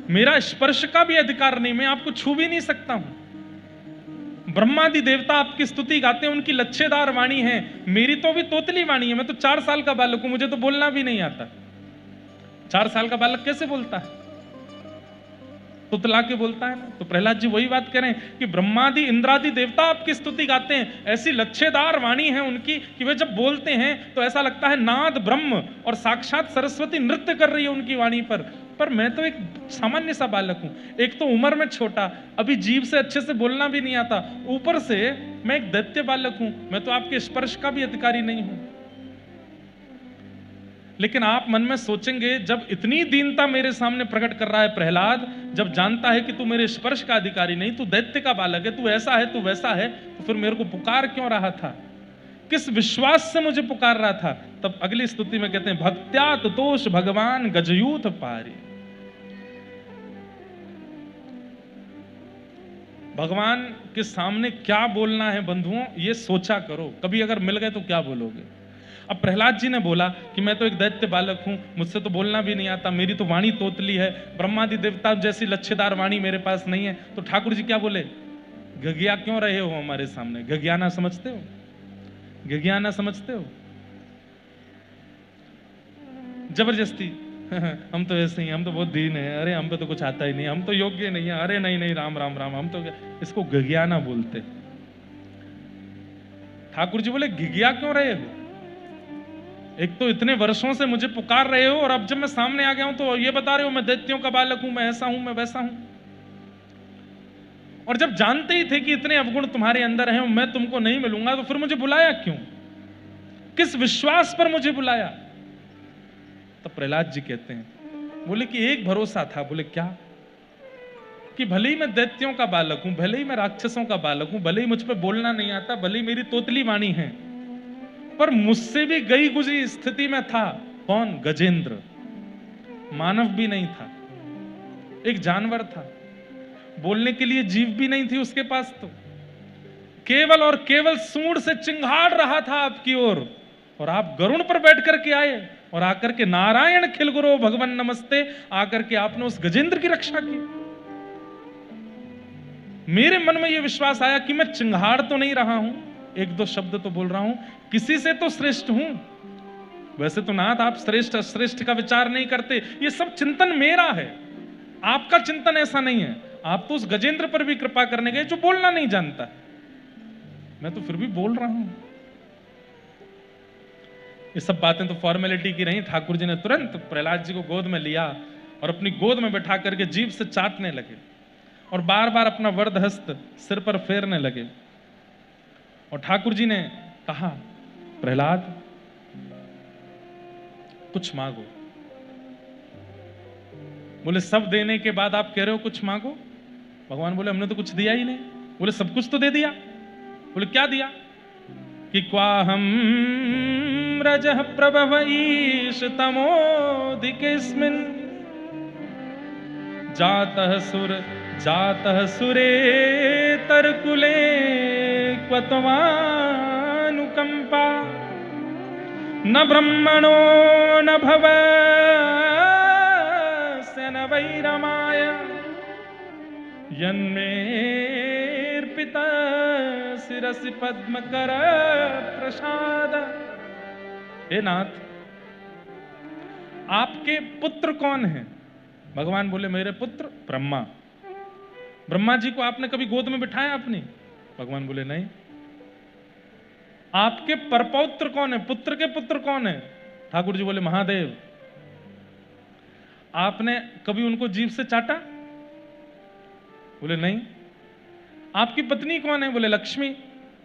मेरा स्पर्श का भी अधिकार नहीं, मैं आपको छू भी नहीं सकता हूं। ब्रह्मादि देवता आपकी स्तुति गाते हैं, उनकी लच्छेदार वाणी है, मेरी तो भी तोतली वाणी है। मैं तो 4 साल का बालक हूं, मुझे तो बोलना भी नहीं आता। 4 साल का बालक कैसे बोलता है? तुतला के बोलता है ना। तो प्रहलाद जी वही बात कह रहे हैं कि ब्रह्मादि इंद्रादि देवता आपकी स्तुति गाते हैं, ऐसी लच्छेदार वाणी है उनकी कि वे जब बोलते हैं तो ऐसा लगता है नाद ब्रह्म और साक्षात सरस्वती नृत्य कर रही है उनकी वाणी पर मैं तो एक सामान्य सा बालक हूं। एक तो उम्र में छोटा, अभी जीभ से अच्छे से बोलना भी नहीं आता, ऊपर से मैं एक दैत्य बालक हूं, मैं तो आपके स्पर्श का भी अधिकारी नहीं हूं। लेकिन आप मन में सोचेंगे, जब इतनी दीनता मेरे सामने प्रकट कर रहा है प्रहलाद, जब जानता है कि तू मेरे स्पर्श का अधिकारी नहीं, तू दैत्य का बालक है, तू ऐसा है, तू वैसा है, तो फिर मेरे को पुकार क्यों रहा था? किस विश्वास से मुझे पुकार रहा था? तब अगली स्तुति में कहते हैं, भक्त्या तुतोष भगवान गजयूथ पारी। भगवान के सामने क्या बोलना है बंधुओं, ये सोचा करो। कभी अगर मिल गए तो क्या बोलोगे? अब प्रहलाद जी ने बोला कि मैं तो एक दैत्य बालक हूं, मुझसे तो बोलना भी नहीं आता, मेरी तो वाणी तोतली है, ब्रह्मादि देवता जैसी लच्छेदार वाणी मेरे पास नहीं है। तो ठाकुर जी क्या बोले? घगिया क्यों रहे हो हमारे सामने? घगियाना समझते हो? घगियाना समझते हो? जबरदस्ती हम तो ऐसे ही, हम तो बहुत दीन है, अरे हम पे तो कुछ आता ही नहीं, हम तो योग्य नहीं है, अरे नहीं नहीं राम राम राम, हम तो इसको घगियाना बोलते। ठाकुर जी बोले घिघिया क्यों रहे हो? एक तो इतने वर्षों से मुझे पुकार रहे हो और अब जब मैं सामने आ गया हूं तो ये बता रहे हो मैं दैत्यों का बालक हूं, मैं ऐसा हूं, मैं वैसा हूं। और जब जानते ही थे कि इतने अवगुण तुम्हारे अंदर हैं, मैं तुमको नहीं मिलूंगा, तो फिर मुझे बुलाया क्यों? किस विश्वास पर मुझे बुलाया? तो प्रहलाद जी कहते हैं, बोले कि एक भरोसा था। बोले क्या? कि भले ही मैं दैत्यों का बालक हूं, भले ही मैं राक्षसों का बालक हूं, भले ही मुझ पर बोलना नहीं आता, भले ही मेरी तोतली वाणी है, पर मुझसे भी गई गुजरी स्थिति में था। कौन? गजेंद्र। मानव भी नहीं था, एक जानवर था, बोलने के लिए जीव भी नहीं थी उसके पास, तो केवल और केवल सूंड से चिंगाड़ रहा था आपकी ओर, और आप गरुड़ पर बैठ करके आए और आकर के नारायण खिल गुरो भगवान नमस्ते आकर के आपने उस गजेंद्र की रक्षा की। मेरे मन में यह विश्वास आया कि मैं चिंगाड़ तो नहीं रहा हूं, एक दो शब्द तो बोल रहा हूं, किसी से तो श्रेष्ठ हूं। वैसे तो नाथ आप श्रेष्ठ अश्रेष्ठ का विचार नहीं करते, ये सब चिंतन मेरा है, आपका चिंतन ऐसा नहीं है। आप तो उस गजेंद्र पर भी कृपा करने गए जो बोलना नहीं जानता, मैं तो फिर भी बोल रहा हूं। ये सब बातें तो फॉर्मेलिटी की रही। ठाकुर जी ने तुरंत प्रहलाद जी को गोद में लिया और अपनी गोद में बैठा करके जीभ से चाटने लगे और बार बार अपना वरद हस्त सिर पर फेरने लगे। और ठाकुर जी ने कहा, प्रहलाद कुछ मांगो। बोले सब देने के बाद आप कह रहे हो कुछ मांगो? भगवान बोले हमने तो कुछ दिया ही नहीं। बोले सब कुछ तो दे दिया। बोले क्या दिया? कि क्वाहम रजः प्रभव ईश तमोधिकेस्मिन् जातः सुरेतर कुले क्वत्वानुकंपा न ब्रह्मणो न भवस्य न वैरमाय यन्मेर्पिता शिरसि पद्मकर प्रसाद। हे नाथ, आपके पुत्र कौन हैं? भगवान बोले मेरे पुत्र ब्रह्मा। ब्रह्मा जी को आपने कभी गोद में बिठाया अपनी? भगवान बोले नहीं। आपके परपौत्र कौन है? पुत्र के पुत्र कौन है? ठाकुर जी बोले महादेव। आपने कभी उनको जीभ से चाटा? बोले नहीं। आपकी पत्नी कौन है? बोले लक्ष्मी।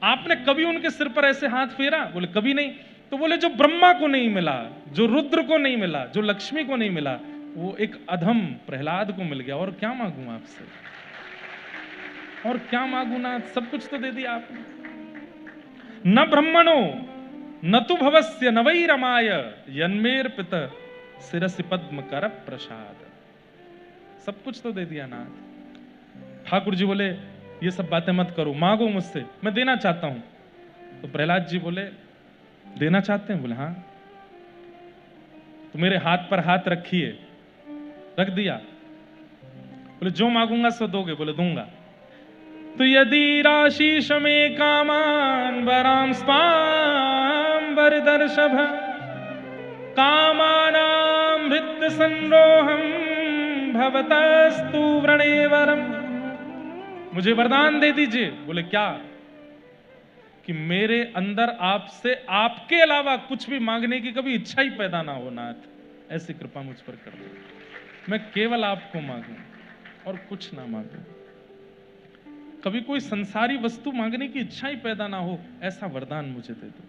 आपने कभी उनके सिर पर ऐसे हाथ फेरा? बोले कभी नहीं। तो बोले जो ब्रह्मा को नहीं मिला, जो रुद्र को नहीं मिला, जो लक्ष्मी को नहीं मिला, वो एक अधम प्रहलाद को मिल गया। और क्या मांगू आपसे? और क्या मांगू नाथ? सब कुछ तो दे दिया आपने। न ब्रह्मणो न तु भवस्य न वै रमाय यन्मेर पित शिरसि पद्म कर प्रसाद। सब कुछ तो दे दिया नाथ। ठाकुर जी बोले ये सब बातें मत करो, मांगो मुझसे, मैं देना चाहता हूं। तो प्रहलाद जी बोले देना चाहते हैं? बोले हाँ। तो मेरे हाथ पर हाथ रखिए। रख दिया। बोले जो मांगूंगा सो दोगे? बोले दूंगा। तो यदि राशीष में कामान वराम स्वाम वरदर्शभ कामानां भृत्य संरोहम भवतस्तु व्रणेवरम। मुझे वरदान दे दीजिए। बोले क्या? कि मेरे अंदर आपसे आपके अलावा कुछ भी मांगने की कभी इच्छा ही पैदा ना हो नाथ, ऐसी कृपा मुझ पर कर दो। मैं केवल आपको मांगूं और कुछ ना मांगूं। कभी कोई संसारी वस्तु मांगने की इच्छा ही पैदा ना हो, ऐसा वरदान मुझे दे दो।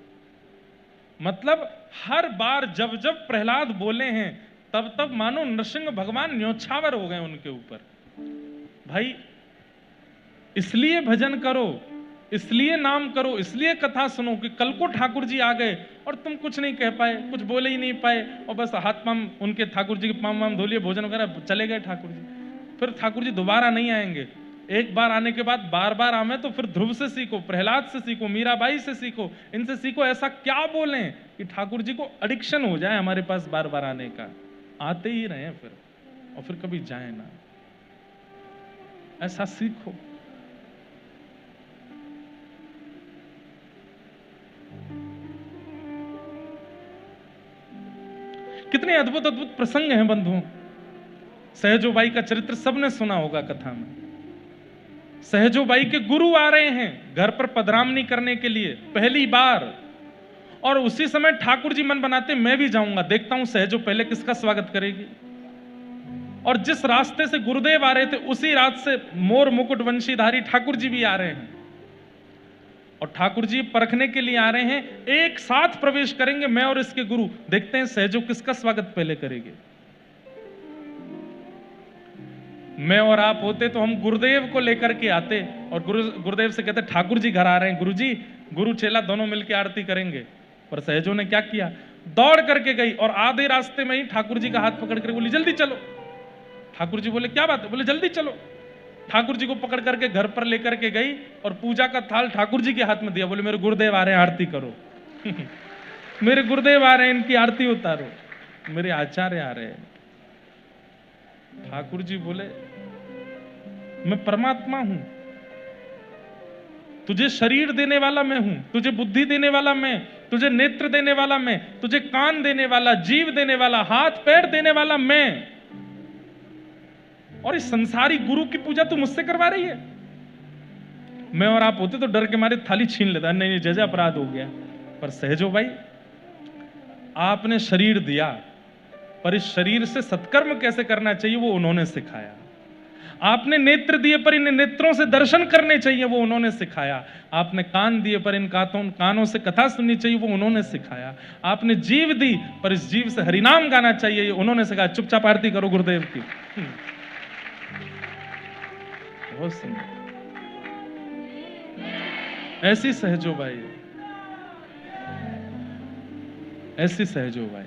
मतलब हर बार जब जब प्रहलाद बोले हैं तब तब मानो नृसिंह भगवान न्योछावर हो गए उनके ऊपर। भाई इसलिए भजन करो, इसलिए नाम करो, इसलिए कथा सुनो कि कल को ठाकुर जी आ गए और तुम कुछ नहीं कह पाए, कुछ बोले ही नहीं पाए, और बस हाथ पाम उनके ठाकुर जी के पाम वाम धो लिए, भोजन वगैरह, चले गए ठाकुर जी। फिर ठाकुर जी दोबारा नहीं आएंगे। एक बार आने के बाद बार बार आवे तो फिर ध्रुव से सीखो, प्रहलाद से सीखो, मीराबाई से सीखो, इनसे सीखो ऐसा क्या बोलें कि ठाकुर जी को एडिक्शन हो जाए हमारे पास बार बार आने का। आते ही रहे फिर, और फिर कभी जाए ना, ऐसा सीखो। कितने अद्भुत अद्भुत प्रसंग हैं बंधुओं। सहजोबाई का चरित्र सबने सुना होगा कथा में। सहजोबाई के गुरु आ रहे हैं घर पर पधरामनी करने के लिए पहली बार, और उसी समय ठाकुर जी मन बनाते मैं भी जाऊंगा, देखता हूं सहजो पहले किसका स्वागत करेगी। और जिस रास्ते से गुरुदेव आ रहे थे उसी रात से मोर मुकुट वंशीधारी ठाकुर जी भी आ रहे हैं, और ठाकुर जी परखने के लिए आ रहे हैं, एक साथ प्रवेश करेंगे मैं और इसके गुरु, देखते हैं सहजो किसका स्वागत पहले करेंगे। मैं और आप होते तो हम गुरुदेव को लेकर के आते और गुरुदेव से कहते ठाकुर जी घर आ रहे हैं, गुरु जी गुरु चेला दोनों मिलकर आरती करेंगे। पर सहजो ने क्या किया, दौड़ करके गई और आधे रास्ते में ही ठाकुर जी का हाथ पकड़ कर बोली जल्दी चलो। ठाकुर जी बोले क्या बात है, बोले जल्दी चलो। ठाकुर जी को पकड़ करके घर पर लेकर के गई और पूजा का थाल ठाकुर जी के हाथ में दिया, बोले मेरे गुरुदेव आ रहे हैं आरती करो। मेरे गुरुदेव आ रहे हैं, इनकी आरती उतारो, मेरे आचार्य आ रहे हैं। ठाकुर जी बोले मैं परमात्मा हूं, तुझे शरीर देने वाला मैं हूं, तुझे बुद्धि देने वाला मैं, तुझे नेत्र देने वाला मैं, तुझे कान देने वाला, जीव देने वाला, हाथ पैर देने वाला मैं, और इस संसारी गुरु की पूजा तू मुझसे करवा रही है। मैं और आप होते तो डर के मारे थाली छीन लेता, नहीं जैसे अपराध हो गया। पर सहजो भाई आपने शरीर दिया, पर इस शरीर से सत्कर्म कैसे करना चाहिए वो उन्होंने सिखाया। आपने नेत्र दिए पर इन नेत्रों से दर्शन करने चाहिए वो उन्होंने सिखाया। आपने कान दिए पर इन कानों से कथा सुननी चाहिए वो उन्होंने सिखाया। आपने जीव दी पर इस जीव से हरिनाम गाना चाहिए ये उन्होंने सिखाया। चुपचाप आरती करो गुरुदेव की। बहुत सुंदर, ऐसी सहजो भाई, ऐसी सहजो भाई।